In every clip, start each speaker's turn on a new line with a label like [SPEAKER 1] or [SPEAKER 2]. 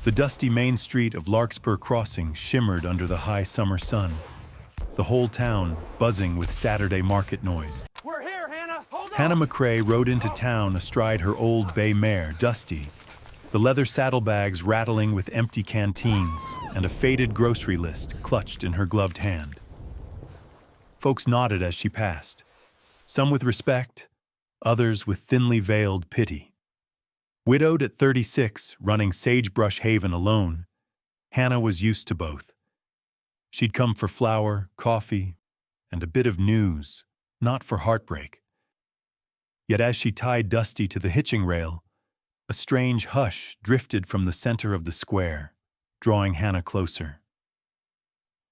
[SPEAKER 1] The dusty main street of Larkspur Crossing shimmered under the high summer sun, the whole town buzzing with Saturday market noise.
[SPEAKER 2] We're here, Hannah! Hold on!
[SPEAKER 1] Hannah McCrae rode into town astride her old bay mare, Dusty, the leather saddlebags rattling with empty canteens and a faded grocery list clutched in her gloved hand. Folks nodded as she passed, some with respect, others with thinly veiled pity. Widowed at 36, running Sagebrush Haven alone, Hannah was used to both. She'd come for flour, coffee, and a bit of news, not for heartbreak. Yet as she tied Dusty to the hitching rail, a strange hush drifted from the center of the square, drawing Hannah closer.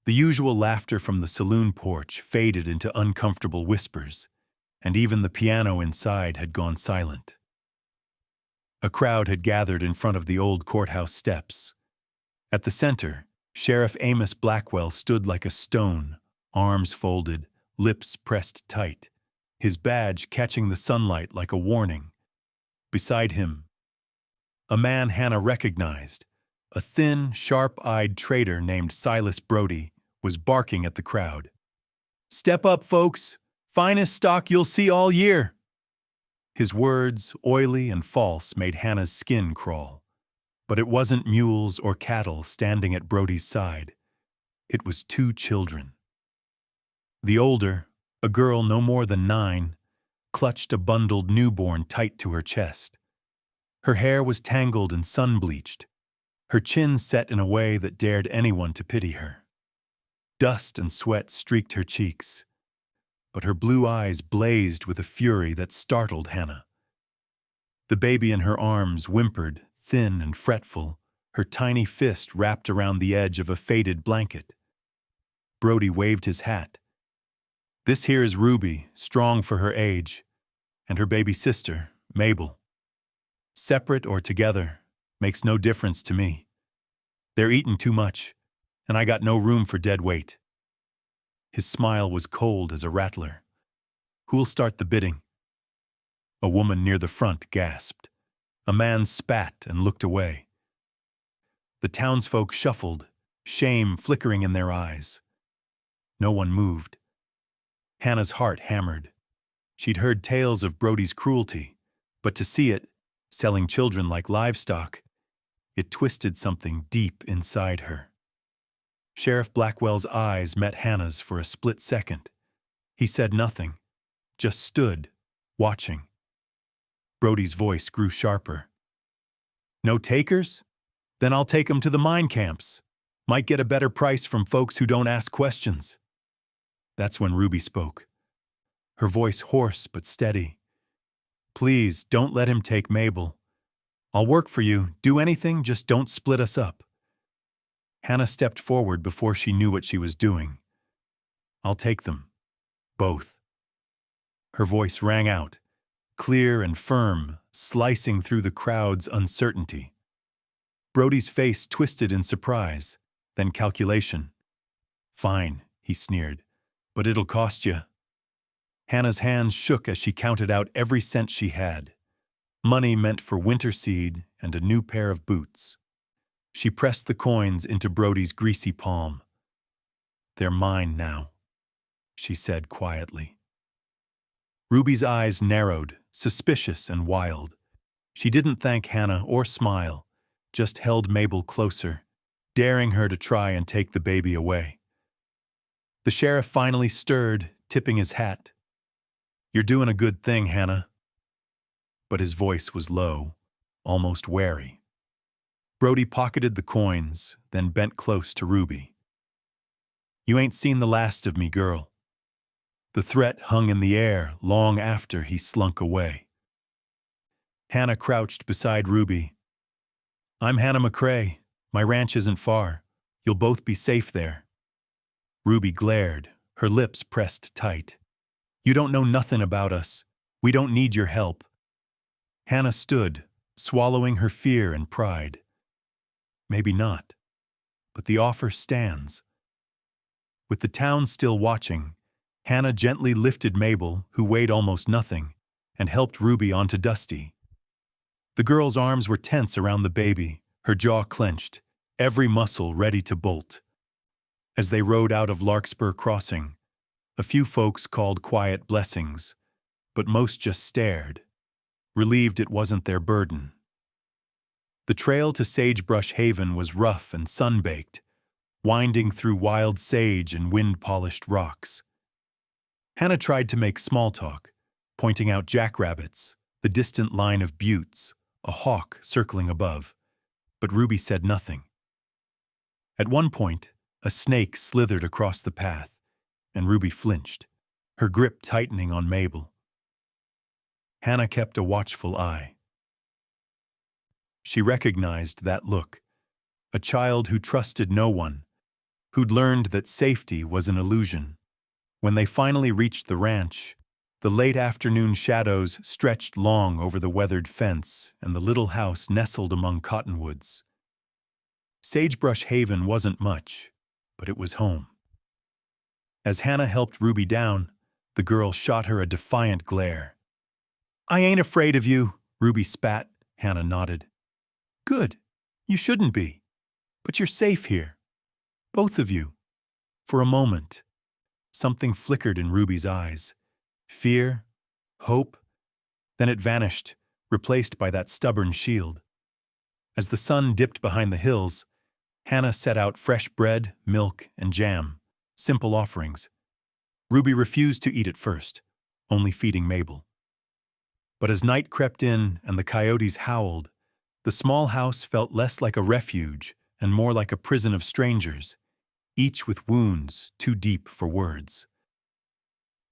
[SPEAKER 1] The usual laughter from the saloon porch faded into uncomfortable whispers, and even the piano inside had gone silent. A crowd had gathered in front of the old courthouse steps. At the center, Sheriff Amos Blackwell stood like a stone, arms folded, lips pressed tight, his badge catching the sunlight like a warning. Beside him, a man Hannah recognized, a thin, sharp-eyed trader named Silas Brody, was barking at the crowd. "Step up, folks! Finest stock you'll see all year!" His words, oily and false, made Hannah's skin crawl. But it wasn't mules or cattle standing at Brody's side. It was two children. The older, a girl no more than 9, clutched a bundled newborn tight to her chest. Her hair was tangled and sun-bleached, her chin set in a way that dared anyone to pity her. Dust and sweat streaked her cheeks, but her blue eyes blazed with a fury that startled Hannah. The baby in her arms whimpered, thin and fretful, her tiny fist wrapped around the edge of a faded blanket. Brody waved his hat. "This here is Ruby, strong for her age, and her baby sister, Mabel. Separate or together, makes no difference to me. They're eating too much, and I got no room for dead weight." His smile was cold as a rattler. "Who'll start the bidding?" A woman near the front gasped. A man spat and looked away. The townsfolk shuffled, shame flickering in their eyes. No one moved. Hannah's heart hammered. She'd heard tales of Brody's cruelty, but to see it, selling children like livestock, it twisted something deep inside her. Sheriff Blackwell's eyes met Hannah's for a split second. He said nothing, just stood, watching. Brody's voice grew sharper. "No takers? Then I'll take 'em to the mine camps. Might get a better price from folks who don't ask questions." That's when Ruby spoke, her voice hoarse but steady. "Please, don't let him take Mabel. I'll work for you, do anything, just don't split us up." Hannah stepped forward before she knew what she was doing. "I'll take them. Both." Her voice rang out, clear and firm, slicing through the crowd's uncertainty. Brody's face twisted in surprise, then calculation. "Fine," he sneered, "but it'll cost you." Hannah's hands shook as she counted out every cent she had. Money meant for winter seed and a new pair of boots. She pressed the coins into Brody's greasy palm. "They're mine now," she said quietly. Ruby's eyes narrowed, suspicious and wild. She didn't thank Hannah or smile, just held Mabel closer, daring her to try and take the baby away. The sheriff finally stirred, tipping his hat. "You're doing a good thing, Hannah." But his voice was low, almost wary. Brody pocketed the coins, then bent close to Ruby. "You ain't seen the last of me, girl." The threat hung in the air long after he slunk away. Hannah crouched beside Ruby. "I'm Hannah McCrae. My ranch isn't far. You'll both be safe there." Ruby glared, her lips pressed tight. "You don't know nothing about us. We don't need your help." Hannah stood, swallowing her fear and pride. Maybe not, but the offer stands. With the town still watching, Hannah gently lifted Mabel, who weighed almost nothing, and helped Ruby onto Dusty. The girl's arms were tense around the baby, her jaw clenched, every muscle ready to bolt. As they rode out of Larkspur Crossing, a few folks called quiet blessings, but most just stared, relieved it wasn't their burden. The trail to Sagebrush Haven was rough and sun-baked, winding through wild sage and wind-polished rocks. Hannah tried to make small talk, pointing out jackrabbits, the distant line of buttes, a hawk circling above, but Ruby said nothing. At one point, a snake slithered across the path, and Ruby flinched, her grip tightening on Mabel. Hannah kept a watchful eye. She recognized that look, a child who trusted no one, who'd learned that safety was an illusion. When they finally reached the ranch, the late afternoon shadows stretched long over the weathered fence and the little house nestled among cottonwoods. Sagebrush Haven wasn't much, but it was home. As Hannah helped Ruby down, the girl shot her a defiant glare. "I ain't afraid of you," Ruby spat. Hannah nodded. "Good. You shouldn't be. But you're safe here. Both of you." For a moment, something flickered in Ruby's eyes. Fear, hope, then it vanished, replaced by that stubborn shield. As the sun dipped behind the hills, Hannah set out fresh bread, milk, and jam, simple offerings. Ruby refused to eat at first, only feeding Mabel. But as night crept in and the coyotes howled, the small house felt less like a refuge and more like a prison of strangers, each with wounds too deep for words.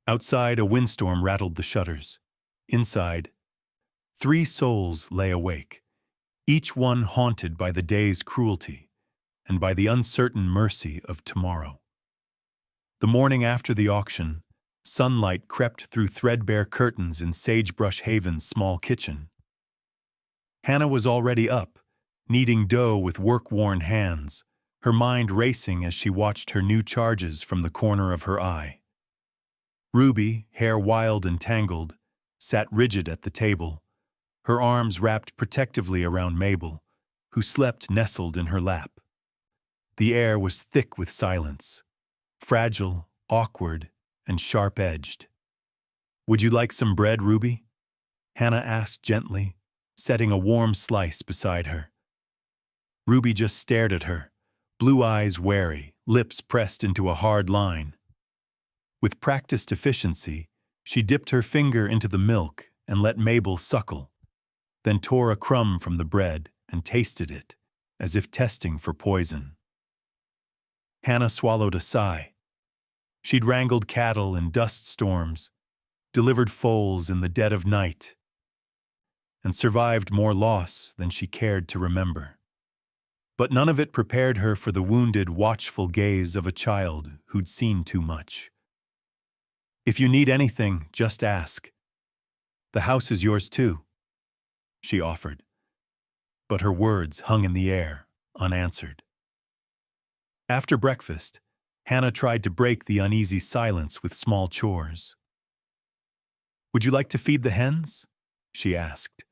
[SPEAKER 1] Outside, a windstorm rattled the shutters. Inside, 3 souls lay awake, each one haunted by the day's cruelty and by the uncertain mercy of tomorrow. The morning after the auction, sunlight crept through threadbare curtains in Sagebrush Haven's small kitchen. Hannah was already up, kneading dough with work-worn hands, her mind racing as she watched her new charges from the corner of her eye. Ruby, hair wild and tangled, sat rigid at the table, her arms wrapped protectively around Mabel, who slept nestled in her lap. The air was thick with silence, fragile, awkward, and sharp-edged. "Would you like some bread, Ruby?" Hannah asked gently, setting a warm slice beside her. Ruby just stared at her, blue eyes wary, lips pressed into a hard line. With practiced efficiency, she dipped her finger into the milk and let Mabel suckle, then tore a crumb from the bread and tasted it, as if testing for poison. Hannah swallowed a sigh. She'd wrangled cattle in dust storms, delivered foals in the dead of night, and survived more loss than she cared to remember. But none of it prepared her for the wounded, watchful gaze of a child who'd seen too much. "If you need anything, just ask. The house is yours too," she offered. But her words hung in the air, unanswered. After breakfast, Hannah tried to break the uneasy silence with small chores. "Would you like to feed the hens?" she asked.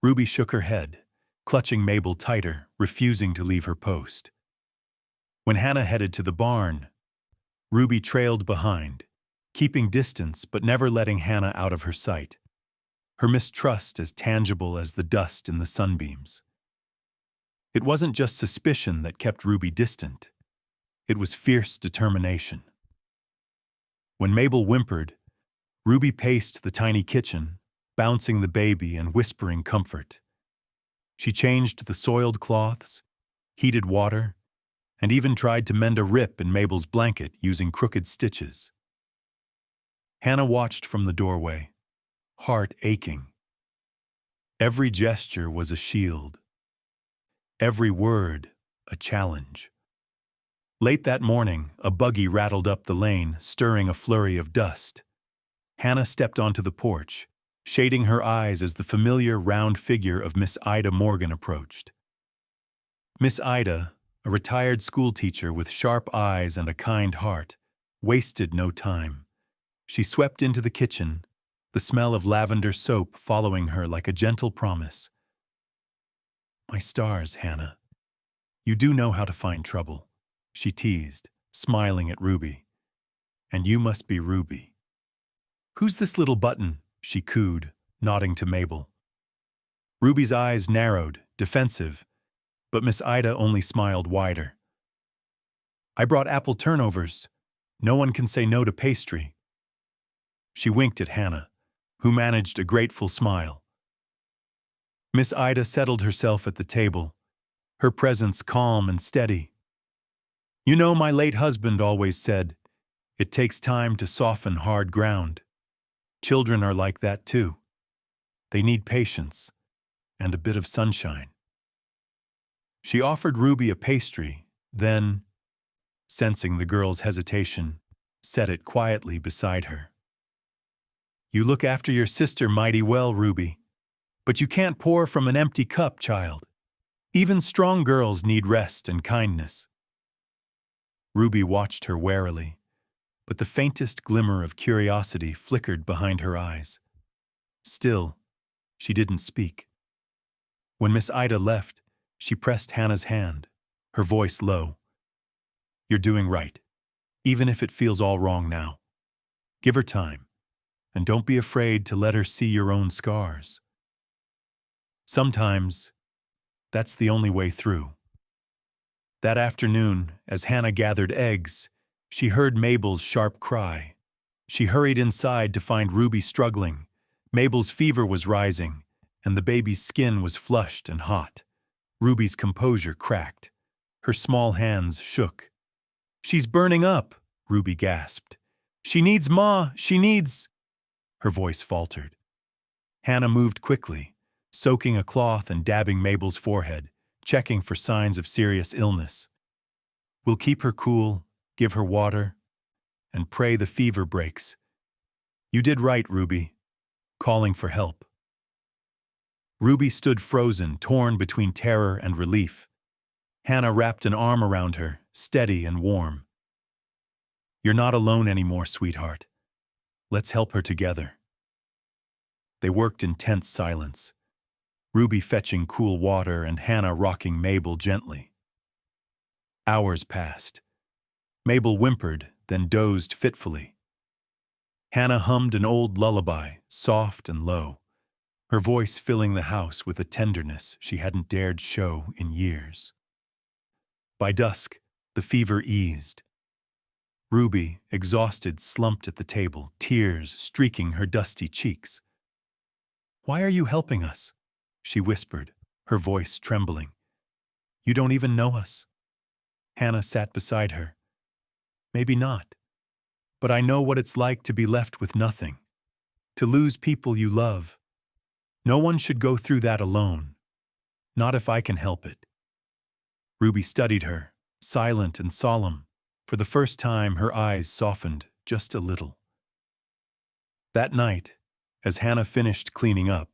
[SPEAKER 1] Ruby shook her head, clutching Mabel tighter, refusing to leave her post. When Hannah headed to the barn, Ruby trailed behind, keeping distance but never letting Hannah out of her sight, her mistrust as tangible as the dust in the sunbeams. It wasn't just suspicion that kept Ruby distant. It was fierce determination. When Mabel whimpered, Ruby paced the tiny kitchen, bouncing the baby and whispering comfort. She changed the soiled cloths, heated water, and even tried to mend a rip in Mabel's blanket using crooked stitches. Hannah watched from the doorway, heart aching. Every gesture was a shield. Every word a challenge. Late that morning, a buggy rattled up the lane, stirring a flurry of dust. Hannah stepped onto the porch, shading her eyes as the familiar round figure of Miss Ida Morgan approached. Miss Ida, a retired schoolteacher with sharp eyes and a kind heart, wasted no time. She swept into the kitchen, the smell of lavender soap following her like a gentle promise. "My stars, Hannah," You do know how to find trouble, she teased, smiling at Ruby. And you must be Ruby. Who's this little button? She cooed, nodding to Mabel. Ruby's eyes narrowed, defensive, but Miss Ida only smiled wider. I brought apple turnovers. No one can say no to pastry. She winked at Hannah, who managed a grateful smile. Miss Ida settled herself at the table, her presence calm and steady. You know, my late husband always said, it takes time to soften hard ground. Children are like that too. They need patience and a bit of sunshine. She offered Ruby a pastry, then, sensing the girl's hesitation, set it quietly beside her. You look after your sister mighty well, Ruby, but you can't pour from an empty cup, child. Even strong girls need rest and kindness. Ruby watched her warily, but the faintest glimmer of curiosity flickered behind her eyes. Still, she didn't speak. When Miss Ida left, she pressed Hannah's hand, her voice low. You're doing right, even if it feels all wrong now. Give her time, and don't be afraid to let her see your own scars. Sometimes, that's the only way through. That afternoon, as Hannah gathered eggs, she heard Mabel's sharp cry. She hurried inside to find Ruby struggling. Mabel's fever was rising, and the baby's skin was flushed and hot. Ruby's composure cracked. Her small hands shook. She's burning up, Ruby gasped. She needs Ma, she needs... Her voice faltered. Hannah moved quickly, soaking a cloth and dabbing Mabel's forehead, checking for signs of serious illness. We'll keep her cool, give her water, and pray the fever breaks. You did right, Ruby, calling for help. Ruby stood frozen, torn between terror and relief. Hannah wrapped an arm around her, steady and warm. You're not alone anymore, sweetheart. Let's help her together. They worked in tense silence, Ruby fetching cool water and Hannah rocking Mabel gently. Hours passed. Mabel whimpered, then dozed fitfully. Hannah hummed an old lullaby, soft and low, her voice filling the house with a tenderness she hadn't dared show in years. By dusk, the fever eased. Ruby, exhausted, slumped at the table, tears streaking her dusty cheeks. Why are you helping us? She whispered, her voice trembling. You don't even know us. Hannah sat beside her. Maybe not, but I know what it's like to be left with nothing, to lose people you love. No one should go through that alone, not if I can help it. Ruby studied her, silent and solemn. For the first time, her eyes softened just a little. That night, as Hannah finished cleaning up,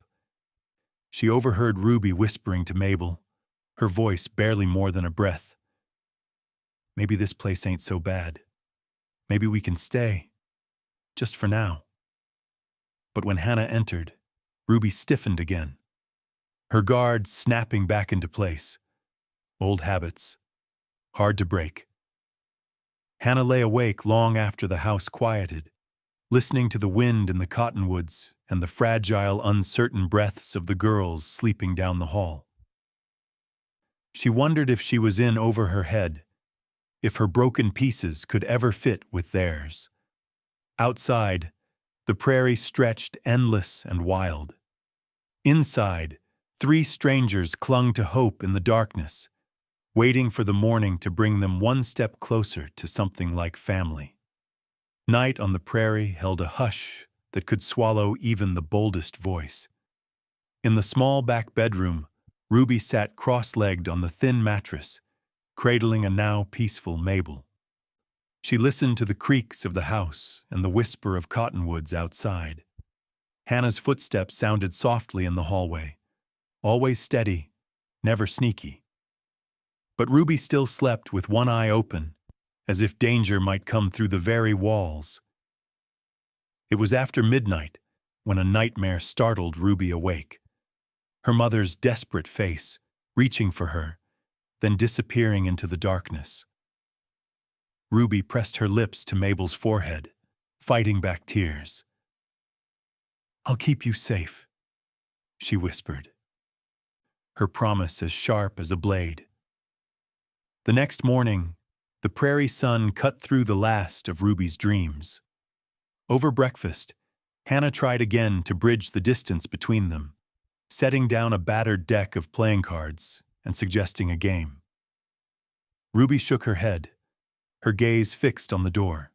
[SPEAKER 1] she overheard Ruby whispering to Mabel, her voice barely more than a breath. Maybe this place ain't so bad. Maybe we can stay, just for now. But when Hannah entered, Ruby stiffened again, her guard snapping back into place. Old habits, hard to break. Hannah lay awake long after the house quieted, listening to the wind in the cottonwoods and the fragile, uncertain breaths of the girls sleeping down the hall. She wondered if she was in over her head, if her broken pieces could ever fit with theirs. Outside, the prairie stretched endless and wild. Inside, 3 strangers clung to hope in the darkness, waiting for the morning to bring them one step closer to something like family. Night on the prairie held a hush that could swallow even the boldest voice. In the small back bedroom, Ruby sat cross-legged on the thin mattress, cradling a now peaceful Mabel. She listened to the creaks of the house and the whisper of cottonwoods outside. Hannah's footsteps sounded softly in the hallway, always steady, never sneaky. But Ruby still slept with one eye open, as if danger might come through the very walls. It was after midnight when a nightmare startled Ruby awake. Her mother's desperate face, reaching for her, then disappearing into the darkness. Ruby pressed her lips to Mabel's forehead, fighting back tears. "I'll keep you safe," she whispered, her promise as sharp as a blade. The next morning, the prairie sun cut through the last of Ruby's dreams. Over breakfast, Hannah tried again to bridge the distance between them, setting down a battered deck of playing cards and suggesting a game. Ruby shook her head, her gaze fixed on the door.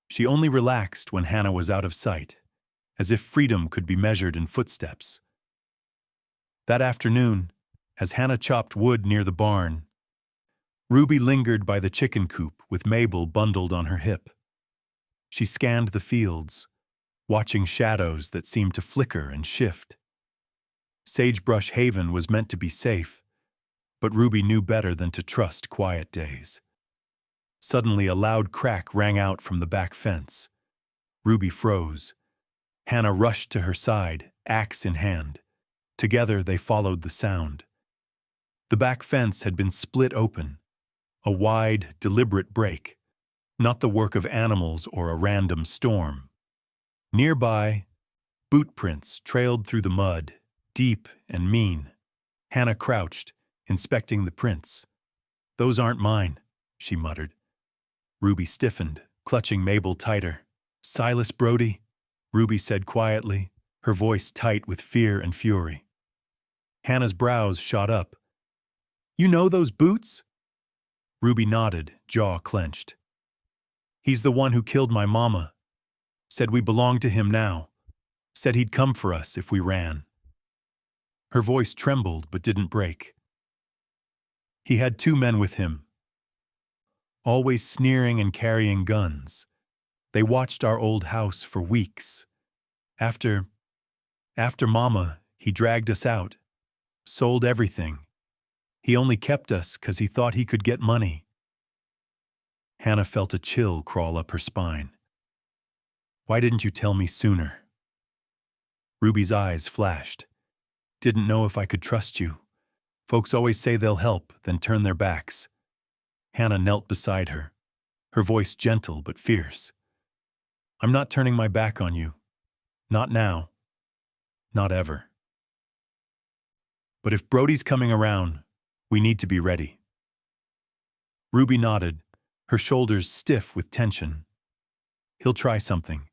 [SPEAKER 1] She only relaxed when Hannah was out of sight, as if freedom could be measured in footsteps. That afternoon, as Hannah chopped wood near the barn, Ruby lingered by the chicken coop with Mabel bundled on her hip. She scanned the fields, watching shadows that seemed to flicker and shift. Sagebrush Haven was meant to be safe, but Ruby knew better than to trust quiet days. Suddenly, a loud crack rang out from the back fence. Ruby froze. Hannah rushed to her side, axe in hand. Together, they followed the sound. The back fence had been split open, a wide, deliberate break, not the work of animals or a random storm. Nearby, boot prints trailed through the mud, deep and mean. Hannah crouched, inspecting the prints. "Those aren't mine," she muttered. Ruby stiffened, clutching Mabel tighter. "Silas Brody," Ruby said quietly, her voice tight with fear and fury. Hannah's brows shot up. "You know those boots?" Ruby nodded, jaw clenched. "He's the one who killed my mama. Said we belonged to him now. Said he'd come for us if we ran." Her voice trembled but didn't break. "He had 2 men with him, always sneering and carrying guns. They watched our old house for weeks. After Mama, he dragged us out, sold everything. He only kept us 'cause he thought he could get money." Hannah felt a chill crawl up her spine. "Why didn't you tell me sooner?" Ruby's eyes flashed. "Didn't know if I could trust you. Folks always say they'll help, then turn their backs." Hannah knelt beside her, her voice gentle but fierce. "I'm not turning my back on you. Not now. Not ever. But if Brody's coming around, we need to be ready." Ruby nodded, her shoulders stiff with tension. "He'll try something.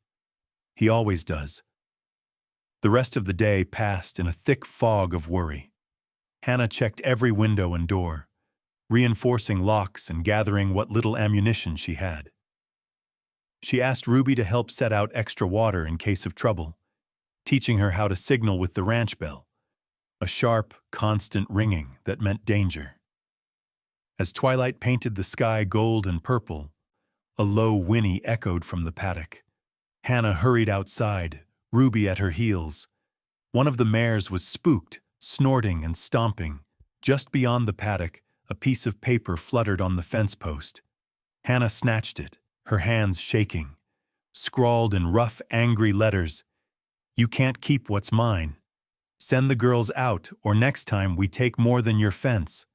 [SPEAKER 1] He always does." The rest of the day passed in a thick fog of worry. Hannah checked every window and door, reinforcing locks and gathering what little ammunition she had. She asked Ruby to help set out extra water in case of trouble, teaching her how to signal with the ranch bell, a sharp, constant ringing that meant danger. As twilight painted the sky gold and purple, a low whinny echoed from the paddock. Hannah hurried outside, Ruby at her heels. One of the mares was spooked, snorting and stomping. Just beyond the paddock, a piece of paper fluttered on the fence post. Hannah snatched it, her hands shaking. Scrawled in rough, angry letters, "You can't keep what's mine. Send the girls out, or next time we take more than your fence."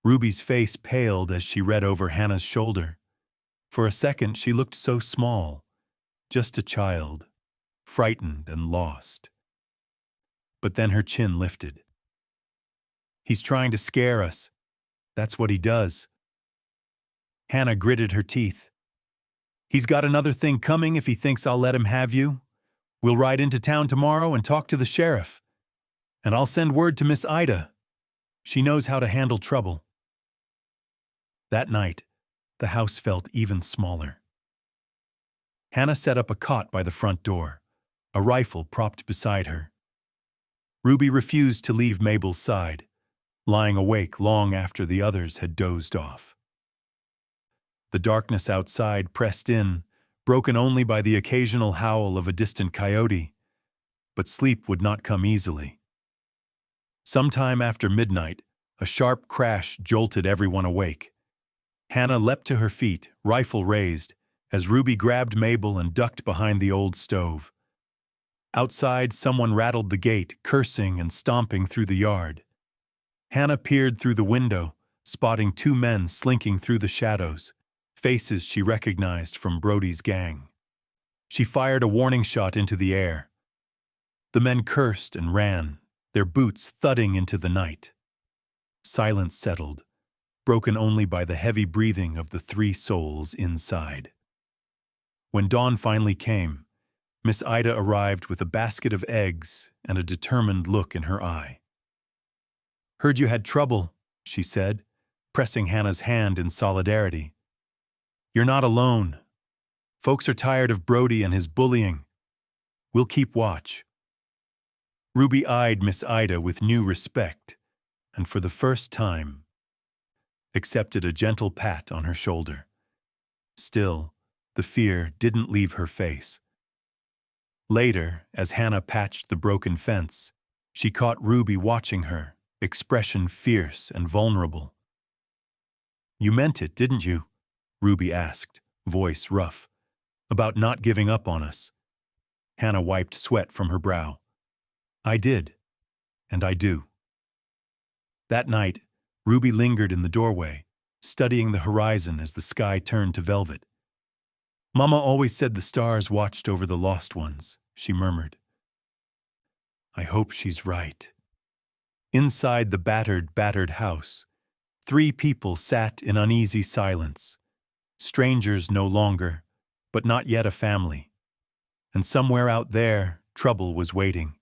[SPEAKER 1] Ruby's face paled as she read over Hannah's shoulder. For a second, she looked so small, just a child, frightened and lost. But then her chin lifted. "He's trying to scare us. That's what he does." Hannah gritted her teeth. "He's got another thing coming if he thinks I'll let him have you. We'll ride into town tomorrow and talk to the sheriff. And I'll send word to Miss Ida. She knows how to handle trouble." That night, the house felt even smaller. Hannah set up a cot by the front door, a rifle propped beside her. Ruby refused to leave Mabel's side, lying awake long after the others had dozed off. The darkness outside pressed in, broken only by the occasional howl of a distant coyote, but sleep would not come easily. Sometime after midnight, a sharp crash jolted everyone awake. Hannah leapt to her feet, rifle raised, as Ruby grabbed Mabel and ducked behind the old stove. Outside, someone rattled the gate, cursing and stomping through the yard. Hannah peered through the window, spotting two men slinking through the shadows, faces she recognized from Brody's gang. She fired a warning shot into the air. The men cursed and ran, their boots thudding into the night. Silence settled, broken only by the heavy breathing of the three souls inside. When dawn finally came, Miss Ida arrived with a basket of eggs and a determined look in her eye. "Heard you had trouble," she said, pressing Hannah's hand in solidarity. "You're not alone. Folks are tired of Brody and his bullying. We'll keep watch." Ruby eyed Miss Ida with new respect, and for the first time, accepted a gentle pat on her shoulder. Still, the fear didn't leave her face. Later, as Hannah patched the broken fence, she caught Ruby watching her, expression fierce and vulnerable. "You meant it, didn't you?" Ruby asked, voice rough. "About not giving up on us." Hannah wiped sweat from her brow. "I did, and I do." That night, Ruby lingered in the doorway, studying the horizon as the sky turned to velvet. "Mama always said the stars watched over the lost ones," she murmured. "I hope she's right." Inside the battered house, three people sat in uneasy silence. Strangers no longer, but not yet a family. And somewhere out there, trouble was waiting.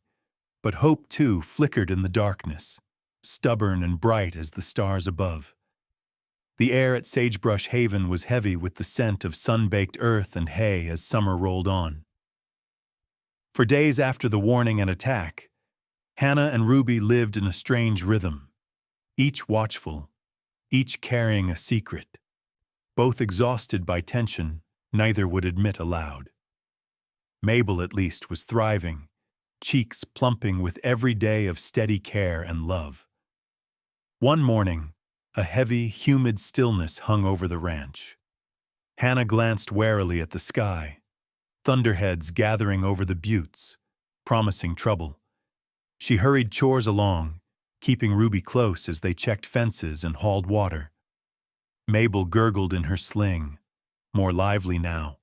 [SPEAKER 1] But hope, too, flickered in the darkness, stubborn and bright as the stars above. The air at Sagebrush Haven was heavy with the scent of sun-baked earth and hay as summer rolled on. For days after the warning and attack, Hannah and Ruby lived in a strange rhythm, each watchful, each carrying a secret. Both exhausted by tension, neither would admit aloud. Mabel, at least, was thriving, cheeks plumping with every day of steady care and love. One morning, a heavy, humid stillness hung over the ranch. Hannah glanced warily at the sky, thunderheads gathering over the buttes, promising trouble. She hurried chores along, keeping Ruby close as they checked fences and hauled water. Mabel gurgled in her sling, more lively now,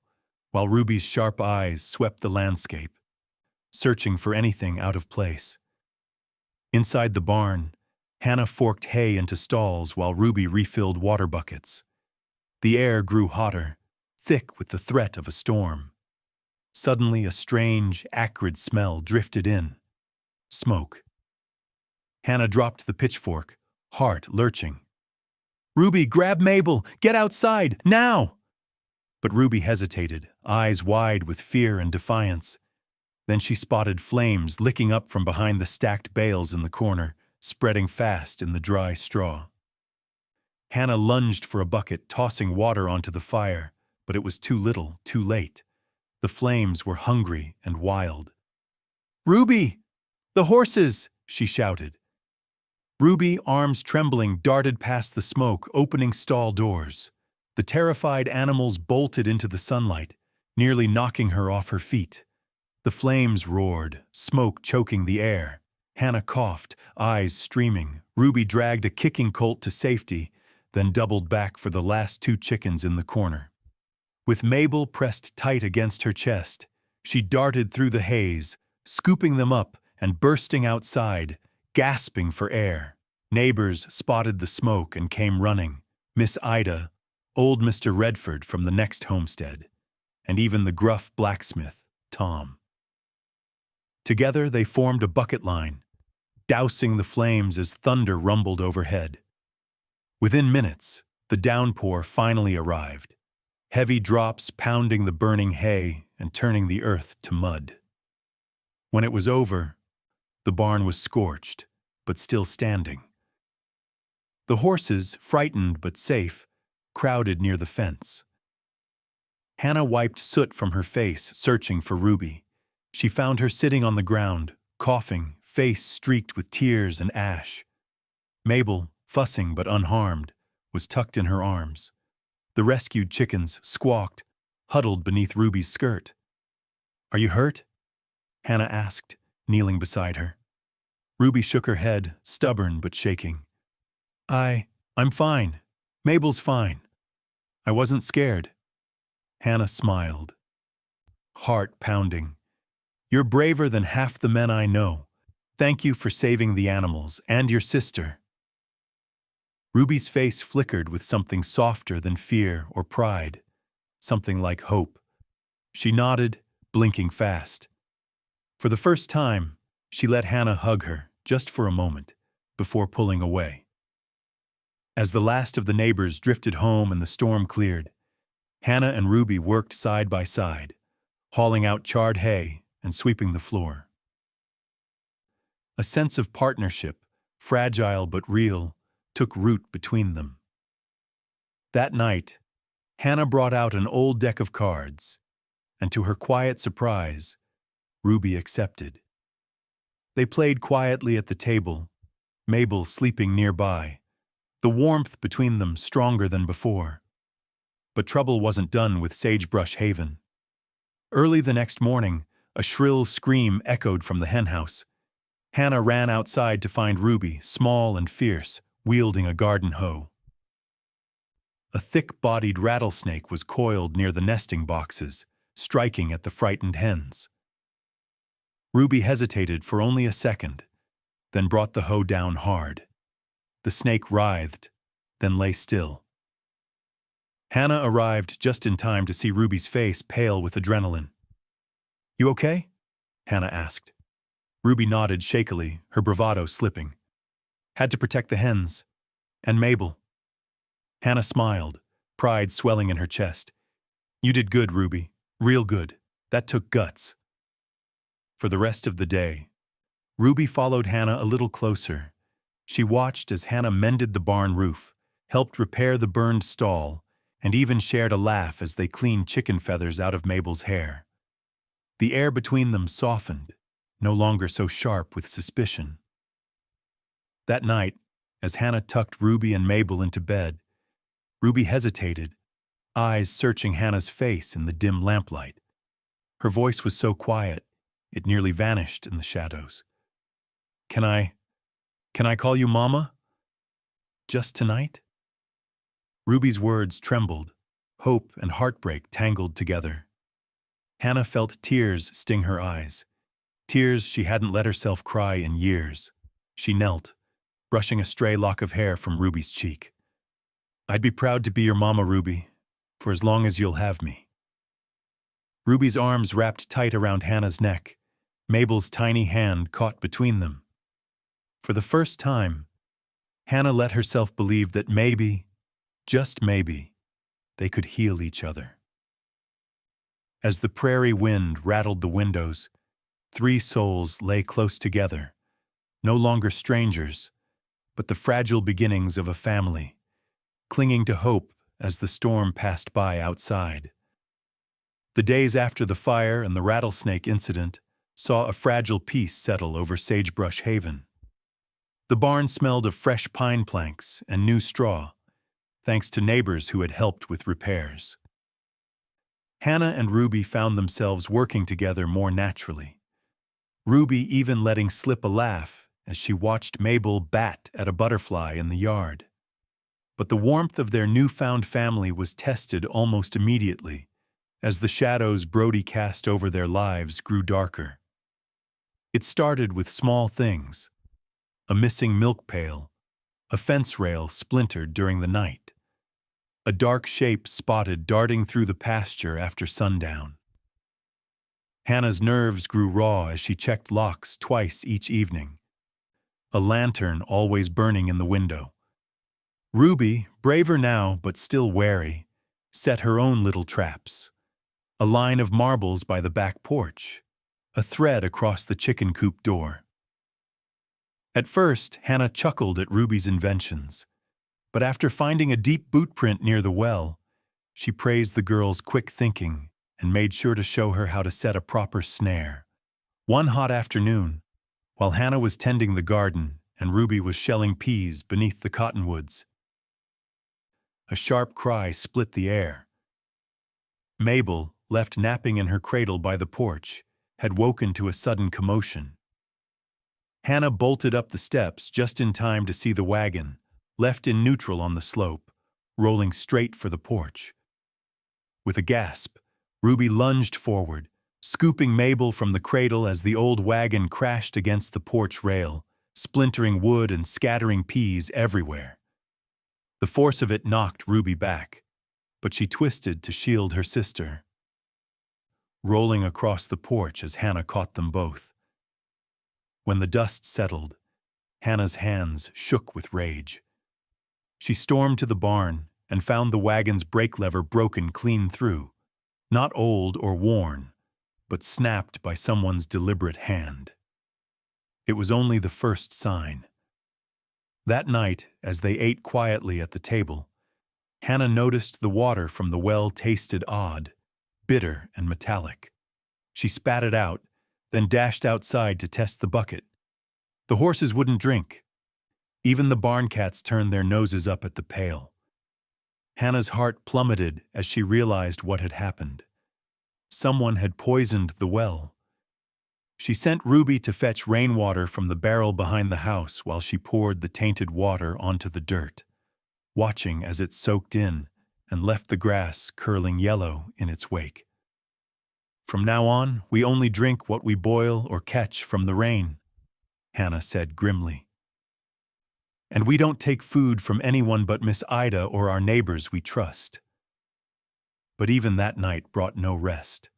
[SPEAKER 1] while Ruby's sharp eyes swept the landscape, searching for anything out of place. Inside the barn, Hannah forked hay into stalls while Ruby refilled water buckets. The air grew hotter, thick with the threat of a storm. Suddenly, a strange, acrid smell drifted in. Smoke. Hannah dropped the pitchfork, heart lurching. "Ruby, grab Mabel! Get outside, now!" But Ruby hesitated, eyes wide with fear and defiance. Then she spotted flames licking up from behind the stacked bales in the corner, spreading fast in the dry straw. Hannah lunged for a bucket, tossing water onto the fire, but it was too little, too late. The flames were hungry and wild. "Ruby! The horses!" she shouted. Ruby, arms trembling, darted past the smoke, opening stall doors. The terrified animals bolted into the sunlight, nearly knocking her off her feet. The flames roared, smoke choking the air. Hannah coughed, eyes streaming. Ruby dragged a kicking colt to safety, then doubled back for the last two chickens in the corner. With Mabel pressed tight against her chest, she darted through the haze, scooping them up and bursting outside, gasping for air. Neighbors spotted the smoke and came running. Miss Ida, old Mr. Redford from the next homestead, and even the gruff blacksmith, Tom. Together they formed a bucket line, dousing the flames as thunder rumbled overhead. Within minutes, the downpour finally arrived, heavy drops pounding the burning hay and turning the earth to mud. When it was over, the barn was scorched, but still standing. The horses, frightened but safe, crowded near the fence. Hannah wiped soot from her face, searching for Ruby. She found her sitting on the ground, coughing, face streaked with tears and ash. Mabel, fussing but unharmed, was tucked in her arms. The rescued chickens squawked, huddled beneath Ruby's skirt. "Are you hurt?" Hannah asked, kneeling beside her. Ruby shook her head, stubborn but shaking. I'm fine. Mabel's fine. I wasn't scared. Hannah smiled, heart pounding. You're braver than half the men I know. Thank you for saving the animals and your sister. Ruby's face flickered with something softer than fear or pride, something like hope. She nodded, blinking fast. For the first time, she let Hannah hug her, just for a moment, before pulling away. As the last of the neighbors drifted home and the storm cleared, Hannah and Ruby worked side by side, hauling out charred hay and sweeping the floor. A sense of partnership, fragile but real, took root between them. That night, Hannah brought out an old deck of cards, and to her quiet surprise, Ruby accepted. They played quietly at the table, Mabel sleeping nearby, the warmth between them stronger than before. But trouble wasn't done with Sagebrush Haven. Early the next morning, a shrill scream echoed from the henhouse. Hannah ran outside to find Ruby, small and fierce, wielding a garden hoe. A thick-bodied rattlesnake was coiled near the nesting boxes, striking at the frightened hens. Ruby hesitated for only a second, then brought the hoe down hard. The snake writhed, then lay still. Hannah arrived just in time to see Ruby's face pale with adrenaline. "You okay?" Hannah asked. Ruby nodded shakily, her bravado slipping. "Had to protect the hens. And Mabel." Hannah smiled, pride swelling in her chest. "You did good, Ruby. Real good. That took guts." For the rest of the day, Ruby followed Hannah a little closer. She watched as Hannah mended the barn roof, helped repair the burned stall, and even shared a laugh as they cleaned chicken feathers out of Mabel's hair. The air between them softened, no longer so sharp with suspicion. That night, as Hannah tucked Ruby and Mabel into bed, Ruby hesitated, eyes searching Hannah's face in the dim lamplight. Her voice was so quiet, it nearly vanished in the shadows. Can I call you Mama? Just tonight?" Ruby's words trembled, hope and heartbreak tangled together. Hannah felt tears sting her eyes, tears she hadn't let herself cry in years. She knelt, brushing a stray lock of hair from Ruby's cheek. "I'd be proud to be your mama, Ruby, for as long as you'll have me." Ruby's arms wrapped tight around Hannah's neck, Mabel's tiny hand caught between them. For the first time, Hannah let herself believe that maybe, just maybe, they could heal each other. As the prairie wind rattled the windows, three souls lay close together, no longer strangers, but the fragile beginnings of a family, clinging to hope as the storm passed by outside. The days after the fire and the rattlesnake incident saw a fragile peace settle over Sagebrush Haven. The barn smelled of fresh pine planks and new straw, thanks to neighbors who had helped with repairs. Hannah and Ruby found themselves working together more naturally. Ruby even letting slip a laugh as she watched Mabel bat at a butterfly in the yard. But the warmth of their newfound family was tested almost immediately, as the shadows Brody cast over their lives grew darker. It started with small things: a missing milk pail, a fence rail splintered during the night, a dark shape spotted darting through the pasture after sundown. Hannah's nerves grew raw as she checked locks twice each evening, a lantern always burning in the window. Ruby, braver now but still wary, set her own little traps: a line of marbles by the back porch, a thread across the chicken coop door. At first, Hannah chuckled at Ruby's inventions, but after finding a deep boot print near the well, she praised the girl's quick thinking and made sure to show her how to set a proper snare. One hot afternoon, while Hannah was tending the garden and Ruby was shelling peas beneath the cottonwoods, a sharp cry split the air. Mabel, left napping in her cradle by the porch, had woken to a sudden commotion. Hannah bolted up the steps just in time to see the wagon, left in neutral on the slope, rolling straight for the porch. With a gasp, Ruby lunged forward, scooping Mabel from the cradle as the old wagon crashed against the porch rail, splintering wood and scattering peas everywhere. The force of it knocked Ruby back, but she twisted to shield her sister, rolling across the porch as Hannah caught them both. When the dust settled, Hannah's hands shook with rage. She stormed to the barn and found the wagon's brake lever broken clean through, not old or worn, but snapped by someone's deliberate hand. It was only the first sign. That night, as they ate quietly at the table, Hannah noticed the water from the well tasted odd, bitter and metallic. She spat it out, then dashed outside to test the bucket. The horses wouldn't drink. Even the barn cats turned their noses up at the pail. Hannah's heart plummeted as she realized what had happened. Someone had poisoned the well. She sent Ruby to fetch rainwater from the barrel behind the house while she poured the tainted water onto the dirt, watching as it soaked in and left the grass curling yellow in its wake. "From now on, we only drink what we boil or catch from the rain," Hannah said grimly. "And we don't take food from anyone but Miss Ida or our neighbors we trust." But even that night brought no rest.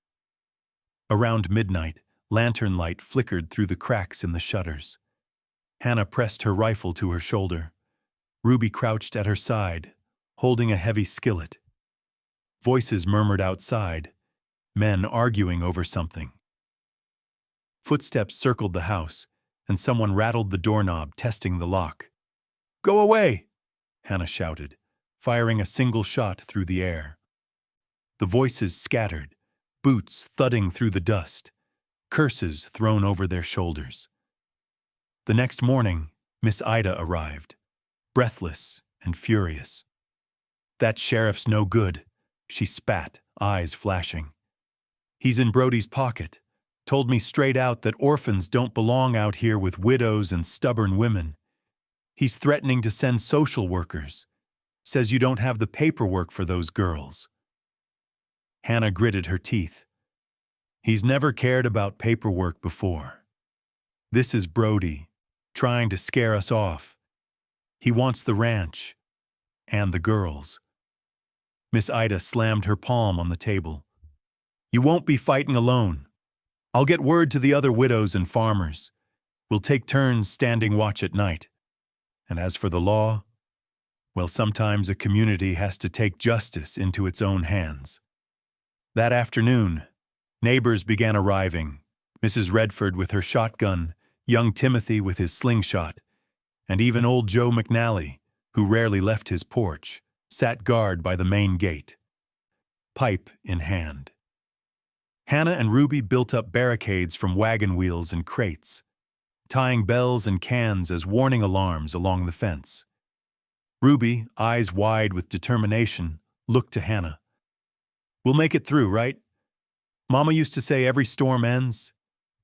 [SPEAKER 1] Around midnight, lantern light flickered through the cracks in the shutters. Hannah pressed her rifle to her shoulder. Ruby crouched at her side, holding a heavy skillet. Voices murmured outside, men arguing over something. Footsteps circled the house, and someone rattled the doorknob, testing the lock. "Go away!" Hannah shouted, firing a single shot through the air. The voices scattered, boots thudding through the dust, curses thrown over their shoulders. The next morning, Miss Ida arrived, breathless and furious. "That sheriff's no good," she spat, eyes flashing. "He's in Brody's pocket. Told me straight out that orphans don't belong out here with widows and stubborn women. He's threatening to send social workers. Says you don't have the paperwork for those girls." Hannah gritted her teeth. "He's never cared about paperwork before. This is Brody, trying to scare us off. He wants the ranch, and the girls." Miss Ida slammed her palm on the table. "You won't be fighting alone. I'll get word to the other widows and farmers. We'll take turns standing watch at night. And as for the law, well, sometimes a community has to take justice into its own hands." That afternoon, neighbors began arriving, Mrs. Redford with her shotgun, young Timothy with his slingshot, and even old Joe McNally, who rarely left his porch, sat guard by the main gate, pipe in hand. Hannah and Ruby built up barricades from wagon wheels and crates, tying bells and cans as warning alarms along the fence. Ruby, eyes wide with determination, looked to Hannah. "We'll make it through, right? Mama used to say every storm ends,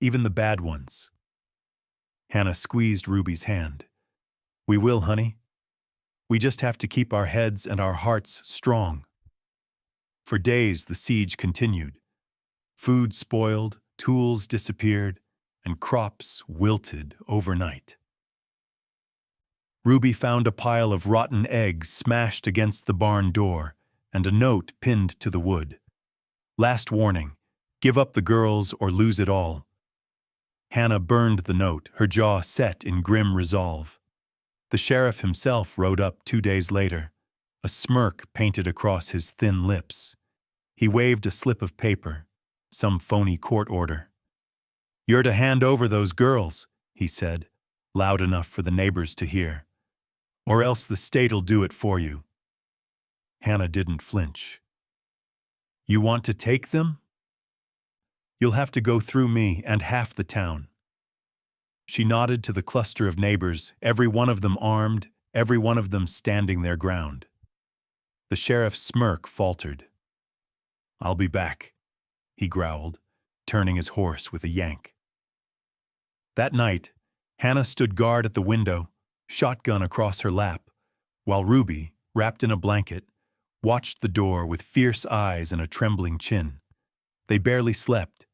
[SPEAKER 1] even the bad ones." Hannah squeezed Ruby's hand. "We will, honey. We just have to keep our heads and our hearts strong." For days the siege continued. Food spoiled, tools disappeared, and crops wilted overnight. Ruby found a pile of rotten eggs smashed against the barn door and a note pinned to the wood. "Last warning, give up the girls or lose it all." Hannah burned the note, her jaw set in grim resolve. The sheriff himself rode up 2 days later, a smirk painted across his thin lips. He waved a slip of paper, some phony court order. "You're to hand over those girls," he said, loud enough for the neighbors to hear. "Or else the state'll do it for you." Hannah didn't flinch. "You want to take them? You'll have to go through me and half the town." She nodded to the cluster of neighbors, every one of them armed, every one of them standing their ground. The sheriff's smirk faltered. "I'll be back," he growled, turning his horse with a yank. That night, Hannah stood guard at the window, shotgun across her lap, while Ruby, wrapped in a blanket, watched the door with fierce eyes and a trembling chin. They barely slept,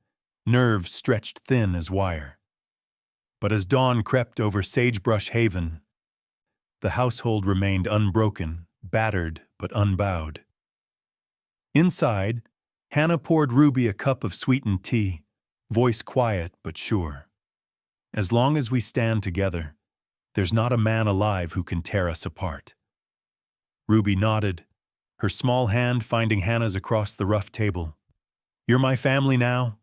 [SPEAKER 1] nerves stretched thin as wire. But as dawn crept over Sagebrush Haven, the household remained unbroken, battered but unbowed. Inside, Hannah poured Ruby a cup of sweetened tea, voice quiet but sure. As long as we stand together, there's not a man alive who can tear us apart. Ruby nodded, her small hand finding Hannah's across the rough table. You're my family now.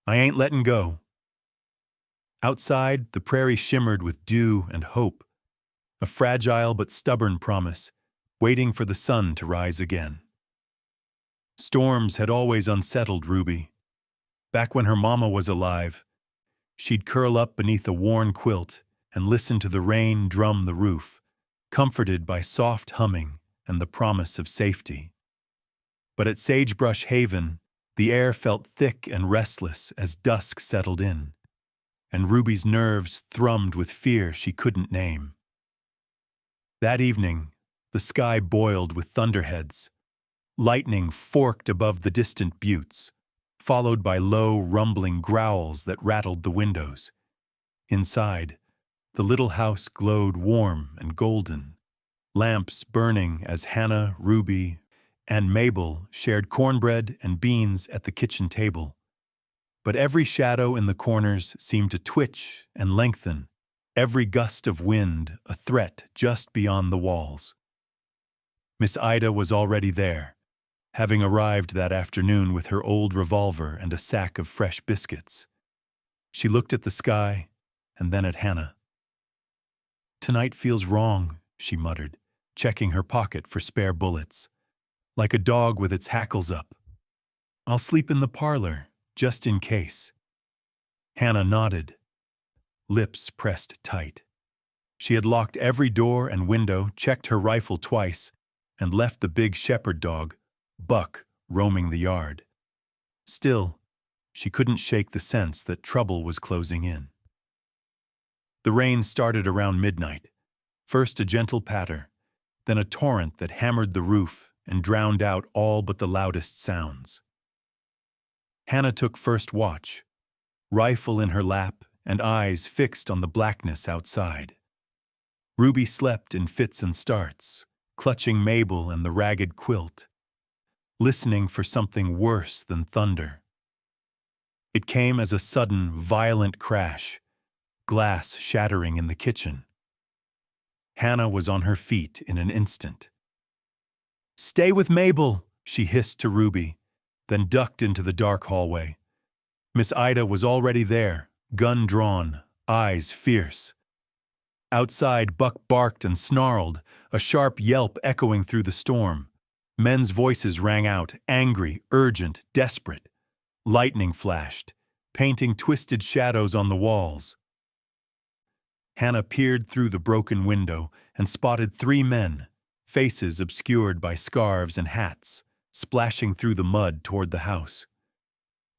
[SPEAKER 1] I ain't letting go. Outside, the prairie shimmered with dew and hope, a fragile but stubborn promise, waiting for the sun to rise again. Storms had always unsettled Ruby. Back when her mama was alive, she'd curl up beneath a worn quilt and listen to the rain drum the roof, comforted by soft humming and the promise of safety. But at Sagebrush Haven, the air felt thick and restless as dusk settled in, and Ruby's nerves thrummed with fear she couldn't name. That evening, the sky boiled with thunderheads. Lightning forked above the distant buttes, followed by low, rumbling growls that rattled the windows. Inside, the little house glowed warm and golden, lamps burning as Hannah, Ruby, and Mabel shared cornbread and beans at the kitchen table. But every shadow in the corners seemed to twitch and lengthen, every gust of wind a threat just beyond the walls. Miss Ida was already there, having arrived that afternoon with her old revolver and a sack of fresh biscuits. She looked at the sky and then at Hannah. "Tonight feels wrong," she muttered, checking her pocket for spare bullets. "Like a dog with its hackles up. I'll sleep in the parlor, just in case." Hannah nodded, lips pressed tight. She had locked every door and window, checked her rifle twice, and left the big shepherd dog, Buck, roaming the yard. Still, she couldn't shake the sense that trouble was closing in. The rain started around midnight, first a gentle patter, then a torrent that hammered the roof and drowned out all but the loudest sounds. Hannah took first watch, rifle in her lap and eyes fixed on the blackness outside. Ruby slept in fits and starts, clutching Mabel and the ragged quilt, listening for something worse than thunder. It came as a sudden, violent crash, glass shattering in the kitchen. Hannah was on her feet in an instant. "Stay with Mabel," she hissed to Ruby, then ducked into the dark hallway. Miss Ida was already there, gun drawn, eyes fierce. Outside, Buck barked and snarled, a sharp yelp echoing through the storm. Men's voices rang out, angry, urgent, desperate. Lightning flashed, painting twisted shadows on the walls. Hannah peered through the broken window and spotted 3 men, faces obscured by scarves and hats, splashing through the mud toward the house.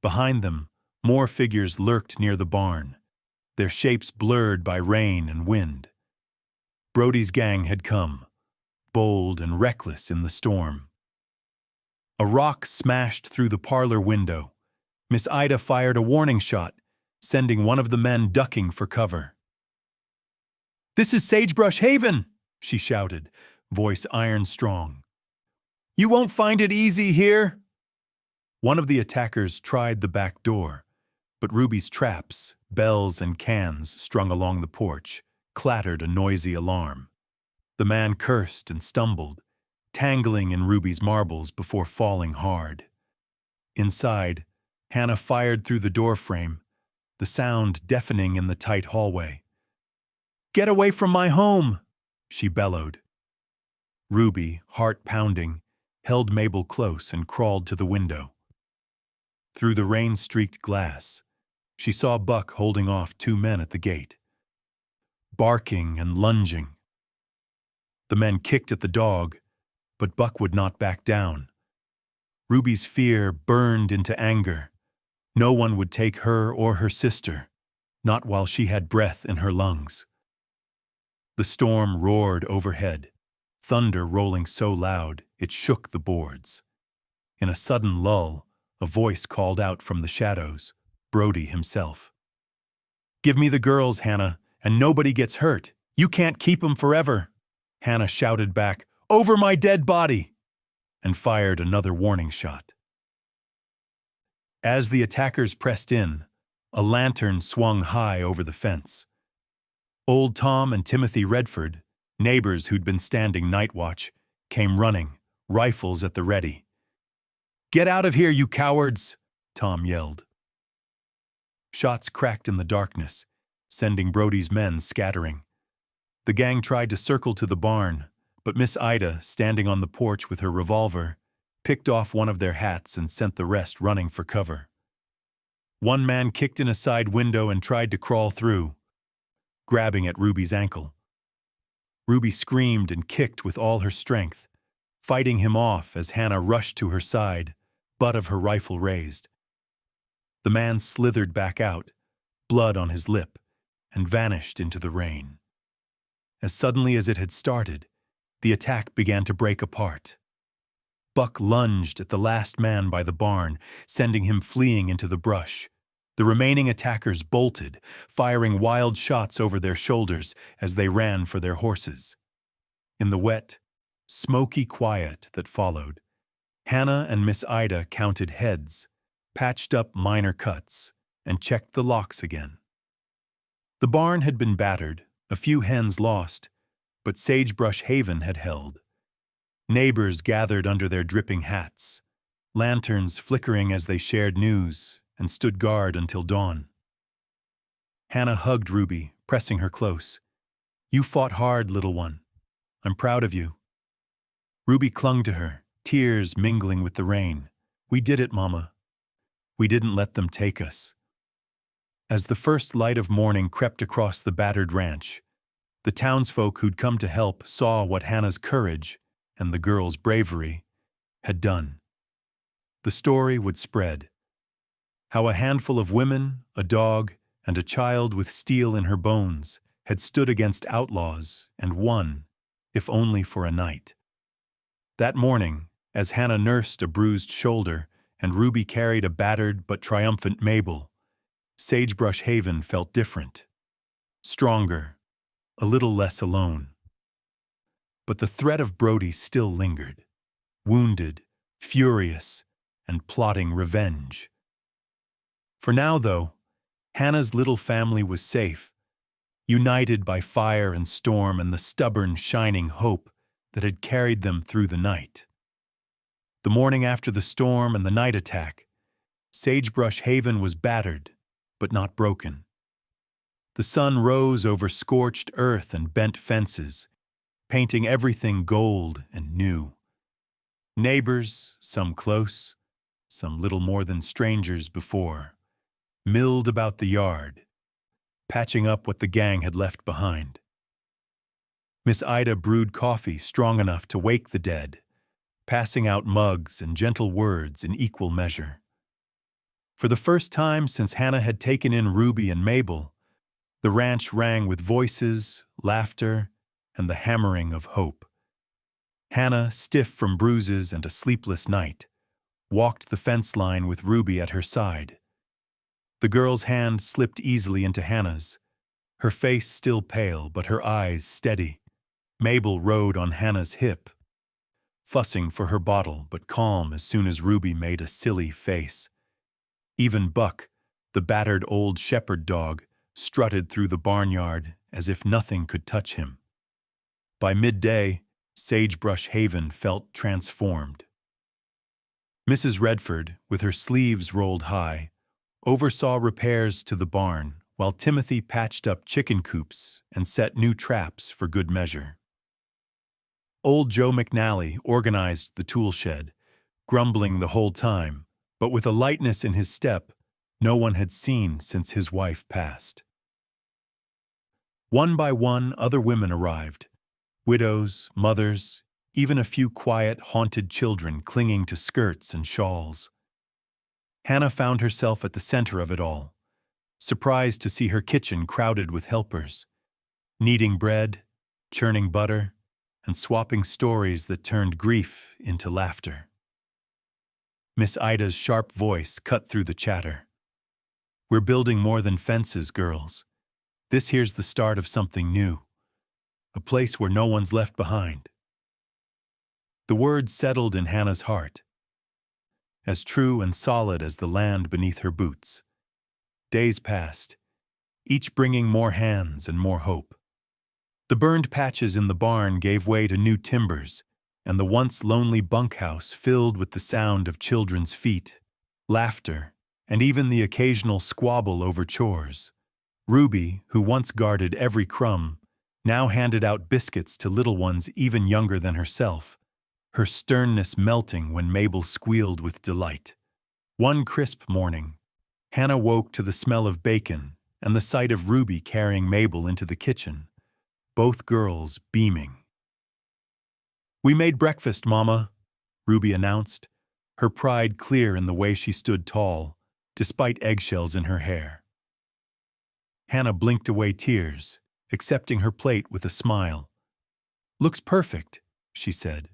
[SPEAKER 1] Behind them, more figures lurked near the barn, their shapes blurred by rain and wind. Brody's gang had come, bold and reckless in the storm. A rock smashed through the parlor window. Miss Ida fired a warning shot, sending one of the men ducking for cover. "This is Sagebrush Haven," she shouted, voice iron strong. "You won't find it easy here." One of the attackers tried the back door, but Ruby's traps, bells and cans strung along the porch, clattered a noisy alarm. The man cursed and stumbled, tangling in Ruby's marbles before falling hard. Inside, Hannah fired through the doorframe, the sound deafening in the tight hallway. "Get away from my home!" she bellowed. Ruby, heart pounding, held Mabel close and crawled to the window. Through the rain-streaked glass, she saw Buck holding off 2 men at the gate, barking and lunging. The men kicked at the dog, but Buck would not back down. Ruby's fear burned into anger. No one would take her or her sister, not while she had breath in her lungs. The storm roared overhead, thunder rolling so loud it shook the boards. In a sudden lull, a voice called out from the shadows, Brody himself. "Give me the girls, Hannah, and nobody gets hurt. You can't keep 'em forever." Hannah shouted back, "Over my dead body!" and fired another warning shot. As the attackers pressed in, a lantern swung high over the fence. Old Tom and Timothy Redford, neighbors who'd been standing night watch, came running, rifles at the ready. "Get out of here, you cowards!" Tom yelled. Shots cracked in the darkness, sending Brody's men scattering. The gang tried to circle to the barn, but Miss Ida, standing on the porch with her revolver, picked off one of their hats and sent the rest running for cover. One man kicked in a side window and tried to crawl through, grabbing at Ruby's ankle. Ruby screamed and kicked with all her strength, fighting him off as Hannah rushed to her side, butt of her rifle raised. The man slithered back out, blood on his lip, and vanished into the rain. As suddenly as it had started, the attack began to break apart. Buck lunged at the last man by the barn, sending him fleeing into the brush. The remaining attackers bolted, firing wild shots over their shoulders as they ran for their horses. In the wet, smoky quiet that followed, Hannah and Miss Ida counted heads, patched up minor cuts, and checked the locks again. The barn had been battered, a few hens lost, but Sagebrush Haven had held. Neighbors gathered under their dripping hats, lanterns flickering as they shared news and stood guard until dawn. Hannah hugged Ruby, pressing her close. "You fought hard, little one. I'm proud of you." Ruby clung to her, tears mingling with the rain. "We did it, Mama. We didn't let them take us." As the first light of morning crept across the battered ranch, the townsfolk who'd come to help saw what Hannah's courage and the girl's bravery had done. The story would spread. How a handful of women, a dog, and a child with steel in her bones had stood against outlaws and won, if only for a night. That morning, as Hannah nursed a bruised shoulder and Ruby carried a battered but triumphant Mabel, Sagebrush Haven felt different, stronger, a little less alone. But the threat of Brody still lingered, wounded, furious, and plotting revenge. For now, though, Hannah's little family was safe, united by fire and storm and the stubborn, shining hope that had carried them through the night. The morning after the storm and the night attack, Sagebrush Haven was battered, but not broken. The sun rose over scorched earth and bent fences, painting everything gold and new. Neighbors, some close, some little more than strangers before, milled about the yard, patching up what the gang had left behind. Miss Ida brewed coffee strong enough to wake the dead, passing out mugs and gentle words in equal measure. For the first time since Hannah had taken in Ruby and Mabel, the ranch rang with voices, laughter, and the hammering of hope. Hannah, stiff from bruises and a sleepless night, walked the fence line with Ruby at her side. The girl's hand slipped easily into Hannah's, her face still pale but her eyes steady. Mabel rode on Hannah's hip, fussing for her bottle but calm as soon as Ruby made a silly face. Even Buck, the battered old shepherd dog, strutted through the barnyard as if nothing could touch him. By midday, Sagebrush Haven felt transformed. Mrs. Redford, with her sleeves rolled high, oversaw repairs to the barn while Timothy patched up chicken coops and set new traps for good measure. Old Joe McNally organized the tool shed, grumbling the whole time, but with a lightness in his step no one had seen since his wife passed. One by one, other women arrived, widows, mothers, even a few quiet, haunted children clinging to skirts and shawls. Hannah found herself at the center of it all, surprised to see her kitchen crowded with helpers, kneading bread, churning butter, and swapping stories that turned grief into laughter. Miss Ida's sharp voice cut through the chatter. "We're building more than fences, girls. This here's the start of something new. A place where no one's left behind." The words settled in Hannah's heart, as true and solid as the land beneath her boots. Days passed, each bringing more hands and more hope. The burned patches in the barn gave way to new timbers, and the once lonely bunkhouse filled with the sound of children's feet, laughter, and even the occasional squabble over chores. Ruby, who once guarded every crumb, now handed out biscuits to little ones even younger than herself, her sternness melting when Mabel squealed with delight. One crisp morning, Hannah woke to the smell of bacon and the sight of Ruby carrying Mabel into the kitchen, both girls beaming. "We made breakfast, Mama," Ruby announced, her pride clear in the way she stood tall, despite eggshells in her hair. Hannah blinked away tears, accepting her plate with a smile. "Looks perfect," she said,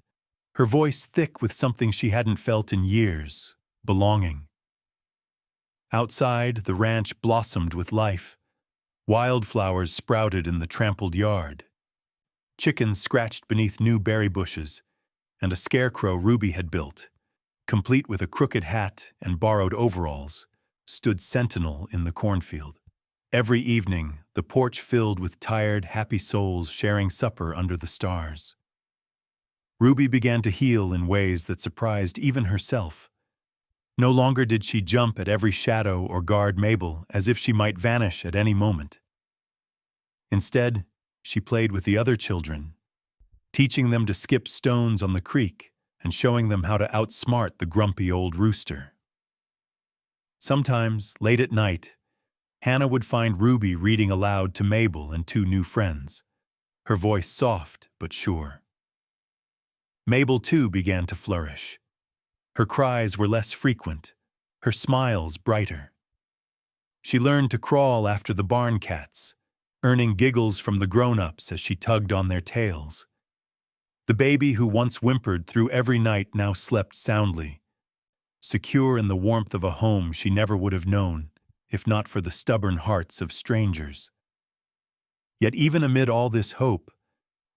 [SPEAKER 1] her voice thick with something she hadn't felt in years, belonging. Outside, the ranch blossomed with life. Wildflowers sprouted in the trampled yard. Chickens scratched beneath new berry bushes, and a scarecrow Ruby had built, complete with a crooked hat and borrowed overalls, stood sentinel in the cornfield. Every evening, the porch filled with tired, happy souls sharing supper under the stars. Ruby began to heal in ways that surprised even herself. No longer did she jump at every shadow or guard Mabel as if she might vanish at any moment. Instead, she played with the other children, teaching them to skip stones on the creek and showing them how to outsmart the grumpy old rooster. Sometimes, late at night, Hannah would find Ruby reading aloud to Mabel and two new friends, her voice soft but sure. Mabel, too, began to flourish. Her cries were less frequent, her smiles brighter. She learned to crawl after the barn cats, earning giggles from the grown-ups as she tugged on their tails. The baby who once whimpered through every night now slept soundly, secure in the warmth of a home she never would have known, if not for the stubborn hearts of strangers. Yet even amid all this hope,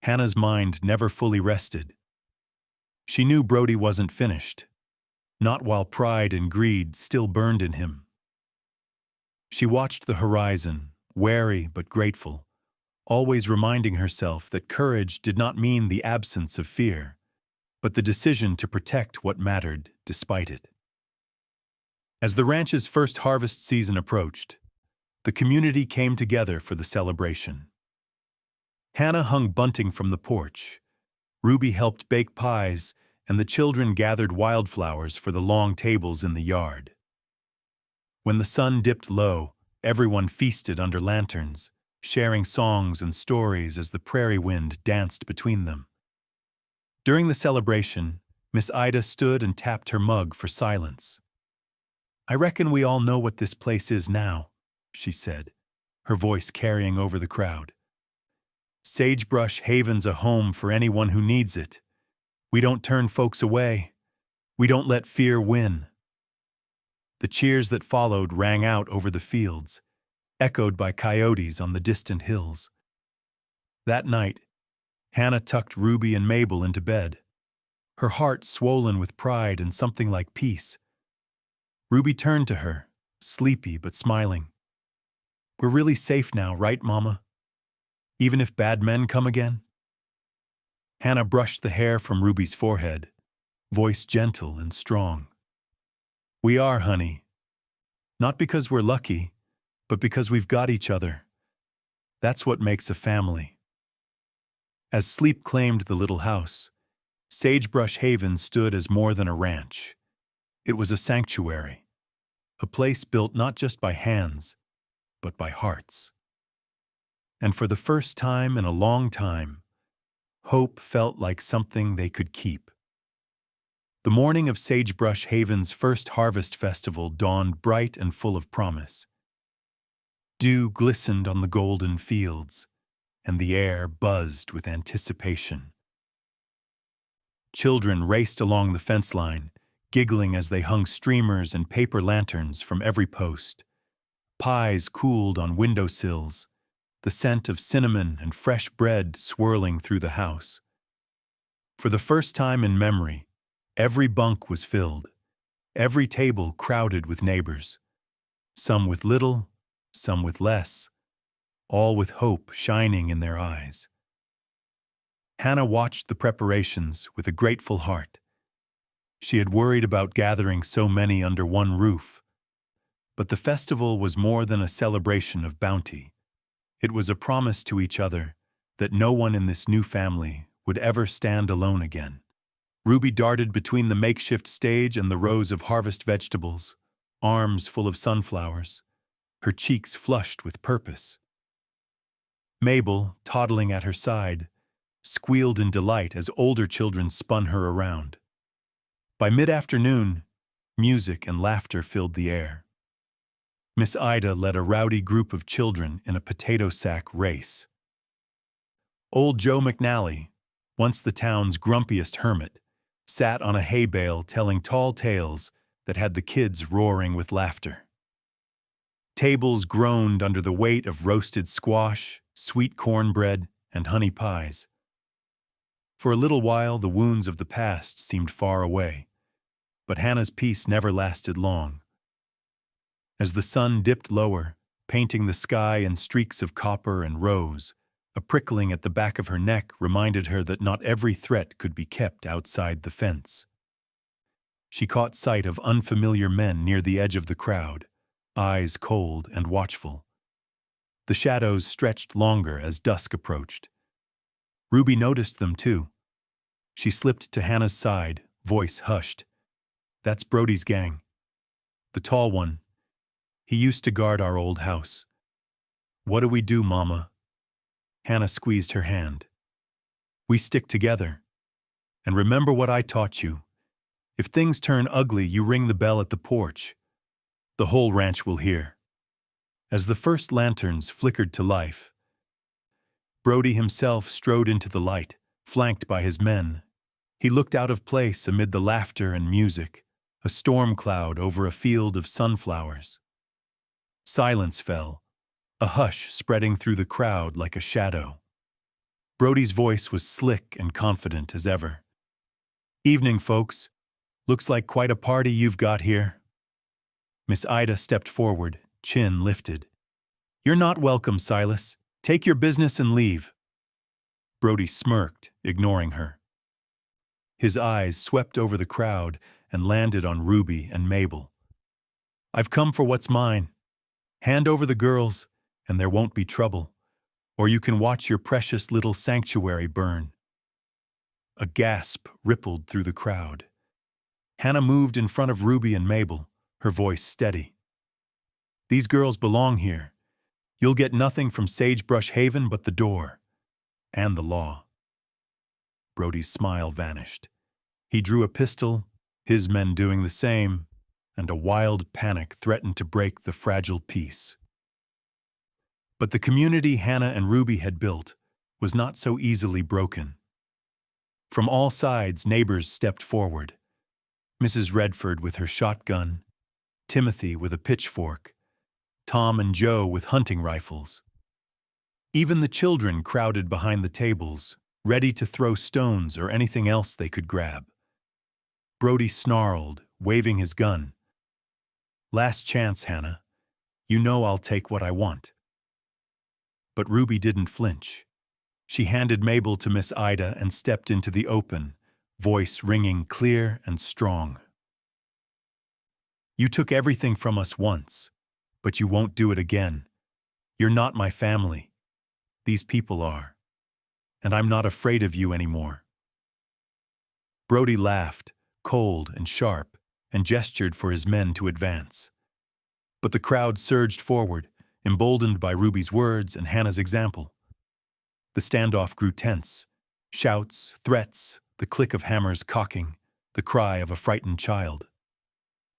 [SPEAKER 1] Hannah's mind never fully rested. She knew Brody wasn't finished, not while pride and greed still burned in him. She watched the horizon, wary but grateful, always reminding herself that courage did not mean the absence of fear, but the decision to protect what mattered despite it. As the ranch's first harvest season approached, the community came together for the celebration. Hannah hung bunting from the porch, Ruby helped bake pies, and the children gathered wildflowers for the long tables in the yard. When the sun dipped low, everyone feasted under lanterns, sharing songs and stories as the prairie wind danced between them. During the celebration, Miss Ida stood and tapped her mug for silence. "I reckon we all know what this place is now," she said, her voice carrying over the crowd. "Sagebrush Haven's a home for anyone who needs it. We don't turn folks away. We don't let fear win." The cheers that followed rang out over the fields, echoed by coyotes on the distant hills. That night, Hannah tucked Ruby and Mabel into bed, her heart swollen with pride and something like peace. Ruby turned to her, sleepy but smiling. "We're really safe now, right, Mama? Even if bad men come again?" Hannah brushed the hair from Ruby's forehead, voice gentle and strong. "We are, honey. Not because we're lucky, but because we've got each other. That's what makes a family." As sleep claimed the little house, Sagebrush Haven stood as more than a ranch. It was a sanctuary, a place built not just by hands, but by hearts. And for the first time in a long time, hope felt like something they could keep. The morning of Sagebrush Haven's first harvest festival dawned bright and full of promise. Dew glistened on the golden fields, and the air buzzed with anticipation. Children raced along the fence line, giggling as they hung streamers and paper lanterns from every post. Pies cooled on windowsills, the scent of cinnamon and fresh bread swirling through the house. For the first time in memory, every bunk was filled, every table crowded with neighbors, some with little, some with less, all with hope shining in their eyes. Hannah watched the preparations with a grateful heart. She had worried about gathering so many under one roof, but the festival was more than a celebration of bounty. It was a promise to each other that no one in this new family would ever stand alone again. Ruby darted between the makeshift stage and the rows of harvest vegetables, arms full of sunflowers, her cheeks flushed with purpose. Mabel, toddling at her side, squealed in delight as older children spun her around. By mid-afternoon, music and laughter filled the air. Miss Ida led a rowdy group of children in a potato sack race. Old Joe McNally, once the town's grumpiest hermit, sat on a hay bale telling tall tales that had the kids roaring with laughter. Tables groaned under the weight of roasted squash, sweet cornbread, and honey pies. For a little while, the wounds of the past seemed far away, but Hannah's peace never lasted long. As the sun dipped lower, painting the sky in streaks of copper and rose, a prickling at the back of her neck reminded her that not every threat could be kept outside the fence. She caught sight of unfamiliar men near the edge of the crowd, eyes cold and watchful. The shadows stretched longer as dusk approached. Ruby noticed them too. She slipped to Hannah's side, voice hushed. "That's Brody's gang. The tall one. He used to guard our old house." "What do we do, Mama?" Hannah squeezed her hand. "We stick together. And remember what I taught you. If things turn ugly, you ring the bell at the porch. The whole ranch will hear." As the first lanterns flickered to life, Brody himself strode into the light, flanked by his men. He looked out of place amid the laughter and music, a storm cloud over a field of sunflowers. Silence fell, a hush spreading through the crowd like a shadow. Brody's voice was slick and confident as ever. "Evening, folks. Looks like quite a party you've got here." Miss Ida stepped forward, chin lifted. "You're not welcome, Silas. Take your business and leave." Brody smirked, ignoring her. His eyes swept over the crowd and landed on Ruby and Mabel. "I've come for what's mine. Hand over the girls, and there won't be trouble, or you can watch your precious little sanctuary burn." A gasp rippled through the crowd. Hannah moved in front of Ruby and Mabel, her voice steady. "These girls belong here. You'll get nothing from Sagebrush Haven but the door. And the law." Brody's smile vanished. He drew a pistol, his men doing the same, and a wild panic threatened to break the fragile peace. But the community Hannah and Ruby had built was not so easily broken. From all sides, neighbors stepped forward. Mrs. Redford with her shotgun, Timothy with a pitchfork, Tom and Joe with hunting rifles. Even the children crowded behind the tables, ready to throw stones or anything else they could grab. Brody snarled, waving his gun. "Last chance, Hannah. You know I'll take what I want." But Ruby didn't flinch. She handed Mabel to Miss Ida and stepped into the open, voice ringing clear and strong. "You took everything from us once, but you won't do it again. You're not my family. These people are. And I'm not afraid of you anymore." Brody laughed, cold and sharp, and gestured for his men to advance. But the crowd surged forward, emboldened by Ruby's words and Hannah's example. The standoff grew tense. Shouts, threats, the click of hammers cocking, the cry of a frightened child.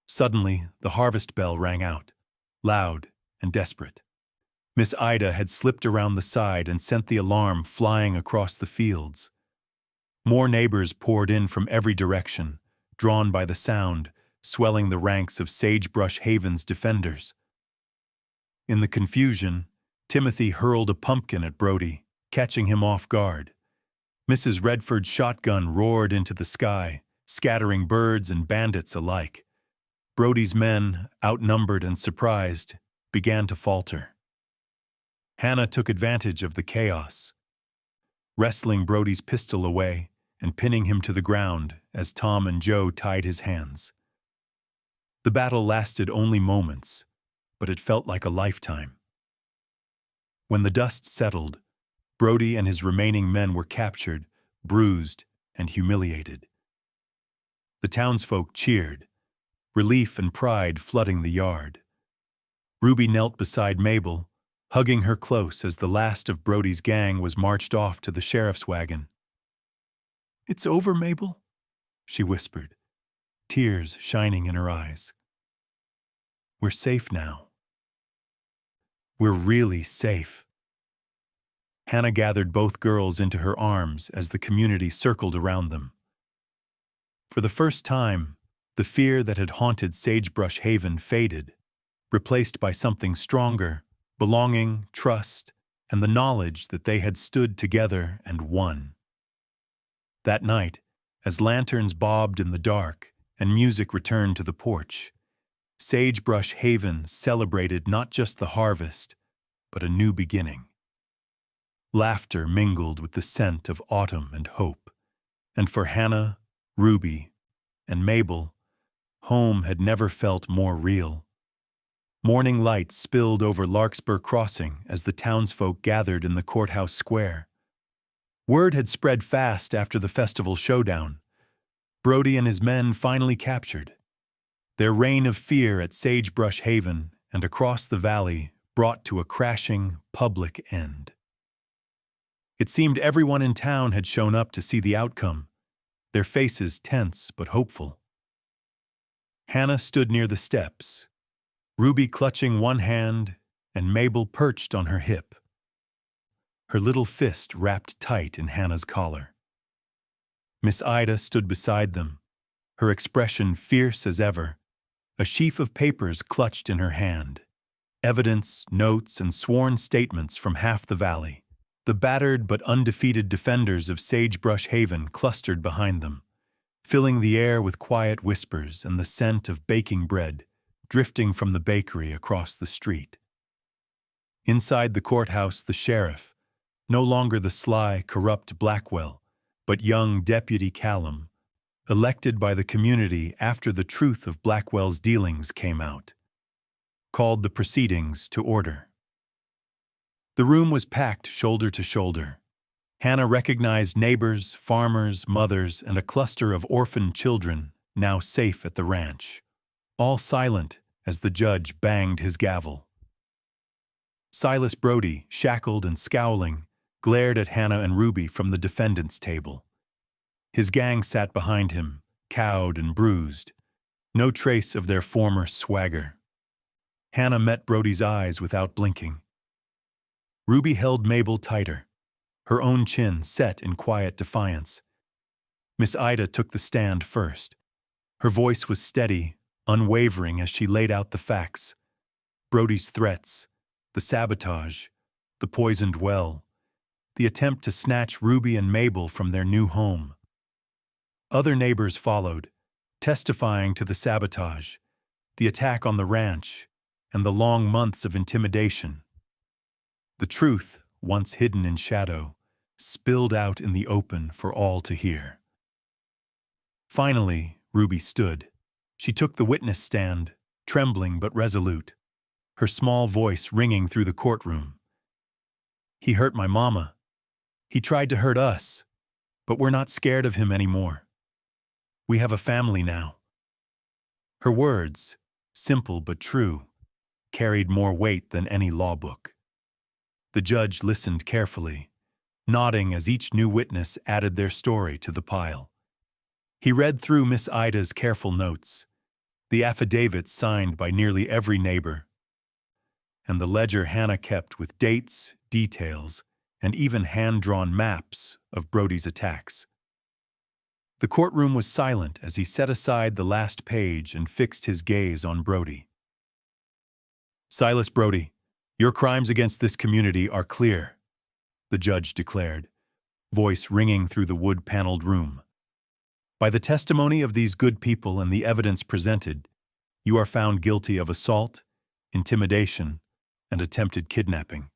[SPEAKER 1] Suddenly, the harvest bell rang out, loud and desperate. Miss Ida had slipped around the side and sent the alarm flying across the fields. More neighbors poured in from every direction, drawn by the sound, swelling the ranks of Sagebrush Haven's defenders. In the confusion, Timothy hurled a pumpkin at Brody, catching him off guard. Mrs. Redford's shotgun roared into the sky, scattering birds and bandits alike. Brody's men, outnumbered and surprised, began to falter. Hannah took advantage of the chaos, wrestling Brody's pistol away and pinning him to the ground as Tom and Joe tied his hands. The battle lasted only moments, but it felt like a lifetime. When the dust settled, Brody and his remaining men were captured, bruised, and humiliated. The townsfolk cheered, relief and pride flooding the yard. Ruby knelt beside Mabel, hugging her close as the last of Brody's gang was marched off to the sheriff's wagon. "It's over, Mabel," she whispered, tears shining in her eyes. "We're safe now. We're really safe." Hannah gathered both girls into her arms as the community circled around them. For the first time, the fear that had haunted Sagebrush Haven faded, replaced by something stronger, belonging, trust, and the knowledge that they had stood together and won. That night, as lanterns bobbed in the dark and music returned to the porch, Sagebrush Haven celebrated not just the harvest, but a new beginning. Laughter mingled with the scent of autumn and hope, and for Hannah, Ruby, and Mabel, home had never felt more real. Morning light spilled over Larkspur Crossing as the townsfolk gathered in the courthouse square. Word had spread fast after the festival showdown. Brody and his men finally captured. Their reign of fear at Sagebrush Haven and across the valley brought to a crashing, public end. It seemed everyone in town had shown up to see the outcome, their faces tense but hopeful. Hannah stood near the steps, Ruby clutching one hand and Mabel perched on her hip, her little fist wrapped tight in Hannah's collar. Miss Ida stood beside them, her expression fierce as ever, a sheaf of papers clutched in her hand, evidence, notes, and sworn statements from half the valley. The battered but undefeated defenders of Sagebrush Haven clustered behind them, filling the air with quiet whispers and the scent of baking bread drifting from the bakery across the street. Inside the courthouse, the sheriff, no longer the sly, corrupt Blackwell, but young Deputy Callum, elected by the community after the truth of Blackwell's dealings came out, called the proceedings to order. The room was packed shoulder to shoulder. Hannah recognized neighbors, farmers, mothers, and a cluster of orphaned children now safe at the ranch, all silent as the judge banged his gavel. Silas Brody, shackled and scowling, glared at Hannah and Ruby from the defendant's table. His gang sat behind him, cowed and bruised, no trace of their former swagger. Hannah met Brody's eyes without blinking. Ruby held Mabel tighter, her own chin set in quiet defiance. Miss Ida took the stand first. Her voice was steady, unwavering as she laid out the facts. Brody's threats, the sabotage, the poisoned well, the attempt to snatch Ruby and Mabel from their new home. Other neighbors followed, testifying to the sabotage, the attack on the ranch, and the long months of intimidation. The truth, once hidden in shadow, spilled out in the open for all to hear. Finally, Ruby stood. She took the witness stand, trembling but resolute, her small voice ringing through the courtroom. "He hurt my mama. He tried to hurt us, but we're not scared of him anymore. We have a family now." Her words, simple but true, carried more weight than any law book. The judge listened carefully, nodding as each new witness added their story to the pile. He read through Miss Ida's careful notes, the affidavits signed by nearly every neighbor, and the ledger Hannah kept with dates, details, and even hand-drawn maps of Brody's attacks. The courtroom was silent as he set aside the last page and fixed his gaze on Brody. "Silas Brody, your crimes against this community are clear," the judge declared, voice ringing through the wood-paneled room. "By the testimony of these good people and the evidence presented, you are found guilty of assault, intimidation, and attempted kidnapping.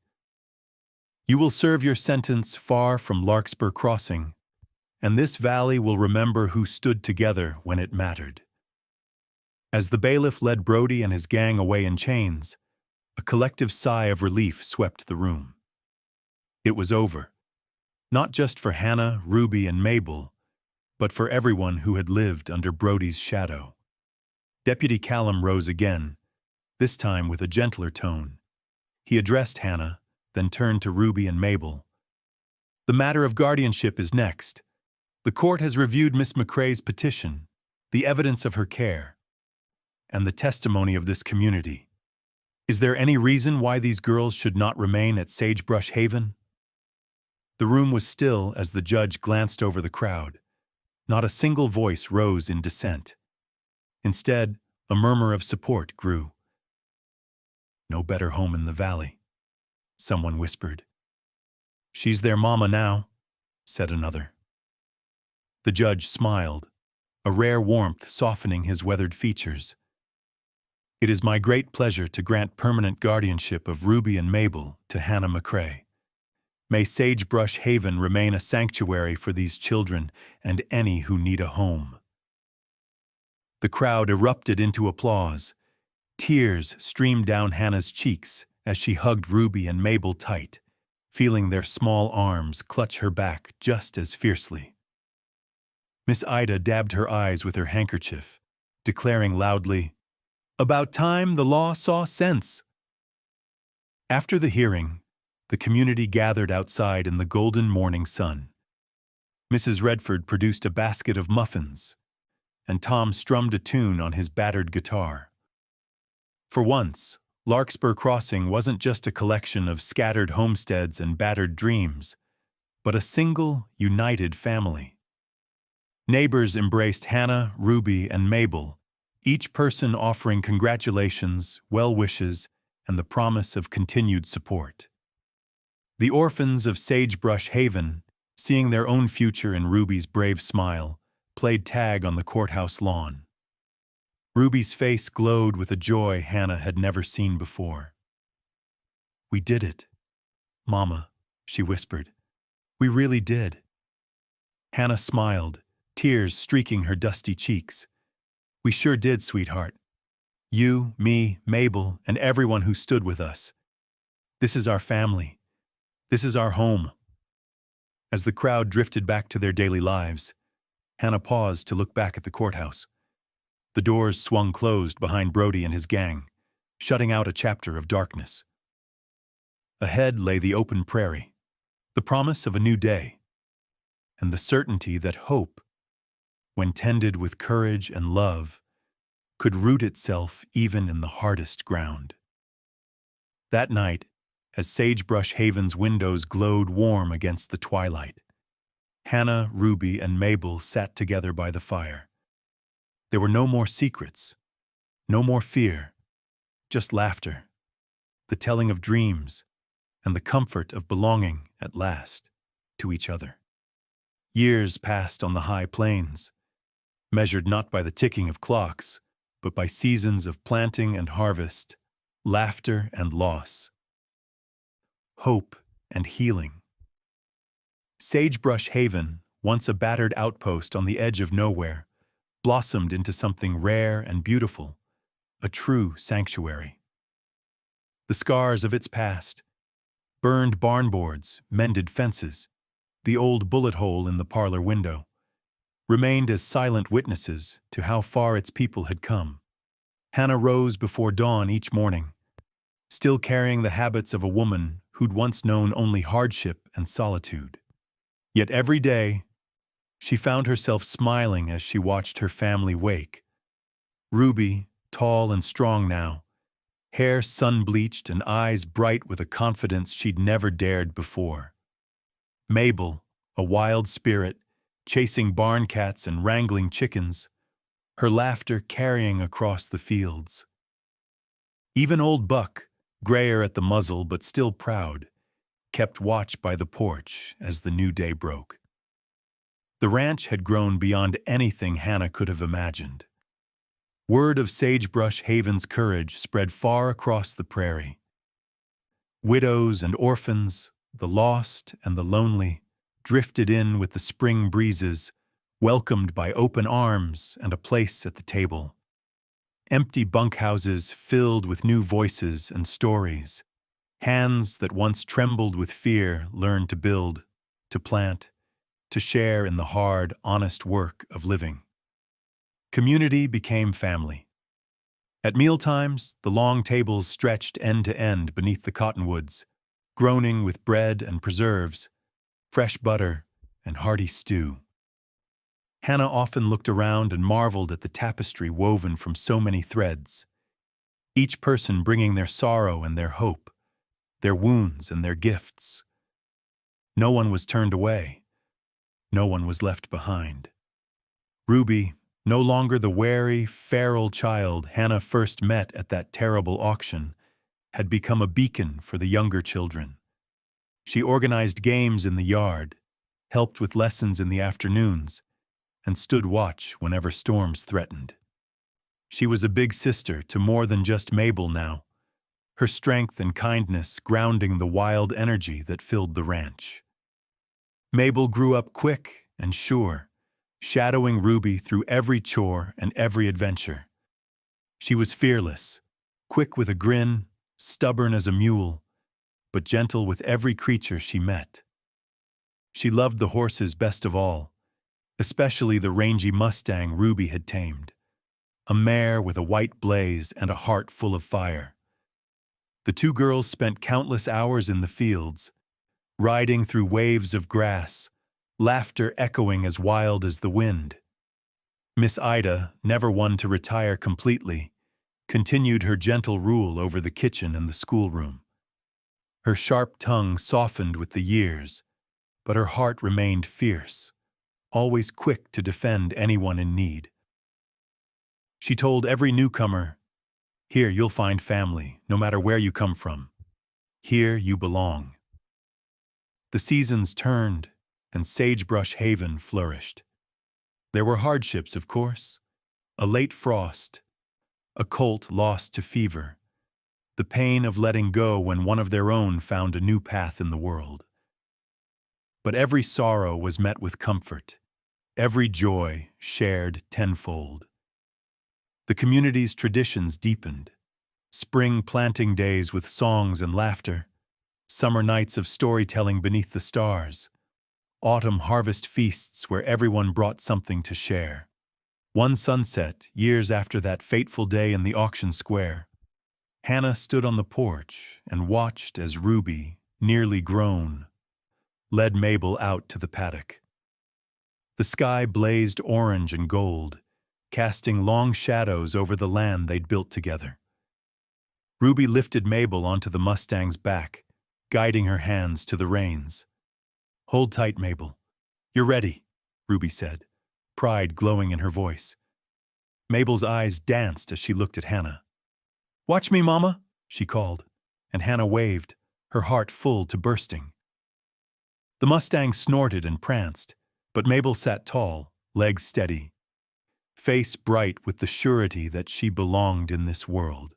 [SPEAKER 1] You will serve your sentence far from Larkspur Crossing, and this valley will remember who stood together when it mattered." As the bailiff led Brody and his gang away in chains, a collective sigh of relief swept the room. It was over, not just for Hannah, Ruby, and Mabel, but for everyone who had lived under Brody's shadow. Deputy Callum rose again, this time with a gentler tone. He addressed Hannah, then turned to Ruby and Mabel. "The matter of guardianship is next. The court has reviewed Miss McCrae's petition, the evidence of her care, and the testimony of this community. Is there any reason why these girls should not remain at Sagebrush Haven?" The room was still as the judge glanced over the crowd. Not a single voice rose in dissent. Instead, a murmur of support grew. "No better home in the valley," someone whispered. "She's their mama now," said another. The judge smiled, a rare warmth softening his weathered features. "It is my great pleasure to grant permanent guardianship of Ruby and Mabel to Hannah McCrae. May Sagebrush Haven remain a sanctuary for these children and any who need a home." The crowd erupted into applause. Tears streamed down Hannah's cheeks as she hugged Ruby and Mabel tight, feeling their small arms clutch her back just as fiercely. Miss Ida dabbed her eyes with her handkerchief, declaring loudly, "About time the law saw sense." After the hearing, the community gathered outside in the golden morning sun. Mrs. Redford produced a basket of muffins, and Tom strummed a tune on his battered guitar. For once, Larkspur Crossing wasn't just a collection of scattered homesteads and battered dreams, but a single, united family. Neighbors embraced Hannah, Ruby, and Mabel, each person offering congratulations, well wishes, and the promise of continued support. The orphans of Sagebrush Haven, seeing their own future in Ruby's brave smile, played tag on the courthouse lawn. Ruby's face glowed with a joy Hannah had never seen before. "We did it, Mama," she whispered. "We really did." Hannah smiled, tears streaking her dusty cheeks. "We sure did, sweetheart. You, me, Mabel, and everyone who stood with us. This is our family. This is our home." As the crowd drifted back to their daily lives, Hannah paused to look back at the courthouse. The doors swung closed behind Brody and his gang, shutting out a chapter of darkness. Ahead lay the open prairie, the promise of a new day, and the certainty that hope, when tended with courage and love, could root itself even in the hardest ground. That night, as Sagebrush Haven's windows glowed warm against the twilight, Hannah, Ruby, and Mabel sat together by the fire. There were no more secrets, no more fear, just laughter, the telling of dreams, and the comfort of belonging, at last, to each other. Years passed on the high plains, measured not by the ticking of clocks, but by seasons of planting and harvest, laughter and loss, hope and healing. Sagebrush Haven, once a battered outpost on the edge of nowhere, blossomed into something rare and beautiful, a true sanctuary. The scars of its past, burned barn boards, mended fences, the old bullet hole in the parlor window, remained as silent witnesses to how far its people had come. Hannah rose before dawn each morning, still carrying the habits of a woman who'd once known only hardship and solitude. Yet every day, she found herself smiling as she watched her family wake. Ruby, tall and strong now, hair sun-bleached and eyes bright with a confidence she'd never dared before. Mabel, a wild spirit, chasing barn cats and wrangling chickens, her laughter carrying across the fields. Even old Buck, grayer at the muzzle but still proud, kept watch by the porch as the new day broke. The ranch had grown beyond anything Hannah could have imagined. Word of Sagebrush Haven's courage spread far across the prairie. Widows and orphans, the lost and the lonely, drifted in with the spring breezes, welcomed by open arms and a place at the table. Empty bunkhouses filled with new voices and stories. Hands that once trembled with fear learned to build, to plant, to share in the hard, honest work of living. Community became family. At mealtimes, the long tables stretched end to end beneath the cottonwoods, groaning with bread and preserves, fresh butter and hearty stew. Hannah often looked around and marveled at the tapestry woven from so many threads, each person bringing their sorrow and their hope, their wounds and their gifts. No one was turned away. No one was left behind. Ruby, no longer the wary, feral child Hannah first met at that terrible auction, had become a beacon for the younger children. She organized games in the yard, helped with lessons in the afternoons, and stood watch whenever storms threatened. She was a big sister to more than just Mabel now, her strength and kindness grounding the wild energy that filled the ranch. Mabel grew up quick and sure, shadowing Ruby through every chore and every adventure. She was fearless, quick with a grin, stubborn as a mule, but gentle with every creature she met. She loved the horses best of all, especially the rangy Mustang Ruby had tamed, a mare with a white blaze and a heart full of fire. The two girls spent countless hours in the fields, riding through waves of grass, laughter echoing as wild as the wind. Miss Ida, never one to retire completely, continued her gentle rule over the kitchen and the schoolroom. Her sharp tongue softened with the years, but her heart remained fierce, always quick to defend anyone in need. She told every newcomer, "Here you'll find family, no matter where you come from. Here you belong." The seasons turned, and Sagebrush Haven flourished. There were hardships, of course. A late frost, a colt lost to fever, the pain of letting go when one of their own found a new path in the world. But every sorrow was met with comfort, every joy shared tenfold. The community's traditions deepened, spring planting days with songs and laughter, summer nights of storytelling beneath the stars, autumn harvest feasts where everyone brought something to share. One sunset, years after that fateful day in the auction square, Hannah stood on the porch and watched as Ruby, nearly grown, led Mabel out to the paddock. The sky blazed orange and gold, casting long shadows over the land they'd built together. Ruby lifted Mabel onto the Mustang's back, guiding her hands to the reins. "Hold tight, Mabel. You're ready," Ruby said, pride glowing in her voice. Mabel's eyes danced as she looked at Hannah. "Watch me, Mama," she called, and Hannah waved, her heart full to bursting. The Mustang snorted and pranced, but Mabel sat tall, legs steady, face bright with the surety that she belonged in this world.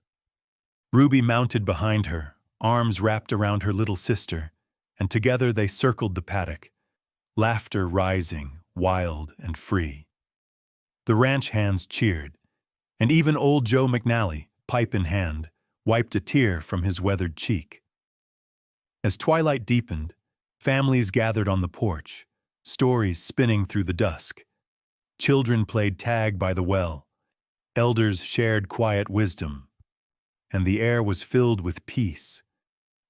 [SPEAKER 1] Ruby mounted behind her, arms wrapped around her little sister, and together they circled the paddock, laughter rising, wild and free. The ranch hands cheered, and even old Joe McNally, pipe in hand, wiped a tear from his weathered cheek. As twilight deepened, families gathered on the porch, stories spinning through the dusk. Children played tag by the well, elders shared quiet wisdom, and the air was filled with peace,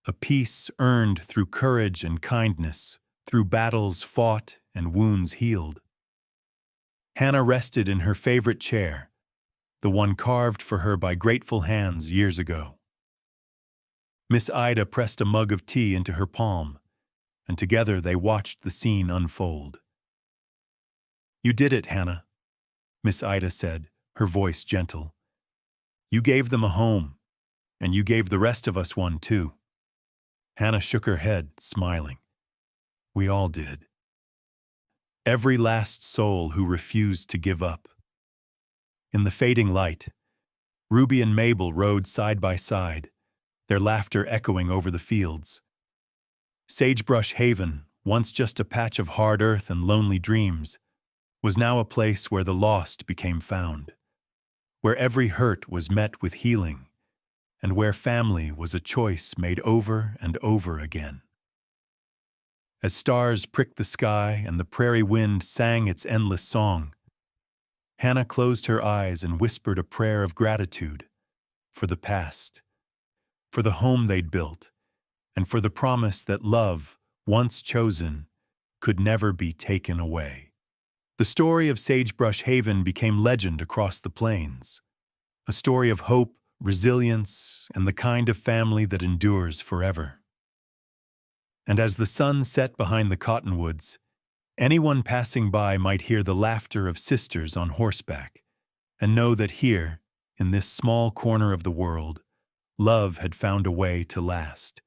[SPEAKER 1] a peace earned through courage and kindness, through battles fought and wounds healed. Hannah rested in her favorite chair, the one carved for her by grateful hands years ago. Miss Ida pressed a mug of tea into her palm, and together they watched the scene unfold. You did it, Hannah, Miss Ida said, her voice gentle. You gave them a home, and you gave the rest of us one too. Hannah shook her head, smiling. We all did. Every last soul who refused to give up. In the fading light, Ruby and Mabel rode side by side, their laughter echoing over the fields. Sagebrush Haven, once just a patch of hard earth and lonely dreams, was now a place where the lost became found, where every hurt was met with healing, and where family was a choice made over and over again. As stars pricked the sky and the prairie wind sang its endless song, Hannah closed her eyes and whispered a prayer of gratitude for the past, for the home they'd built, and for the promise that love, once chosen, could never be taken away. The story of Sagebrush Haven became legend across the plains, a story of hope, resilience, and the kind of family that endures forever. And as the sun set behind the cottonwoods, anyone passing by might hear the laughter of sisters on horseback, and know that here, in this small corner of the world, love had found a way to last.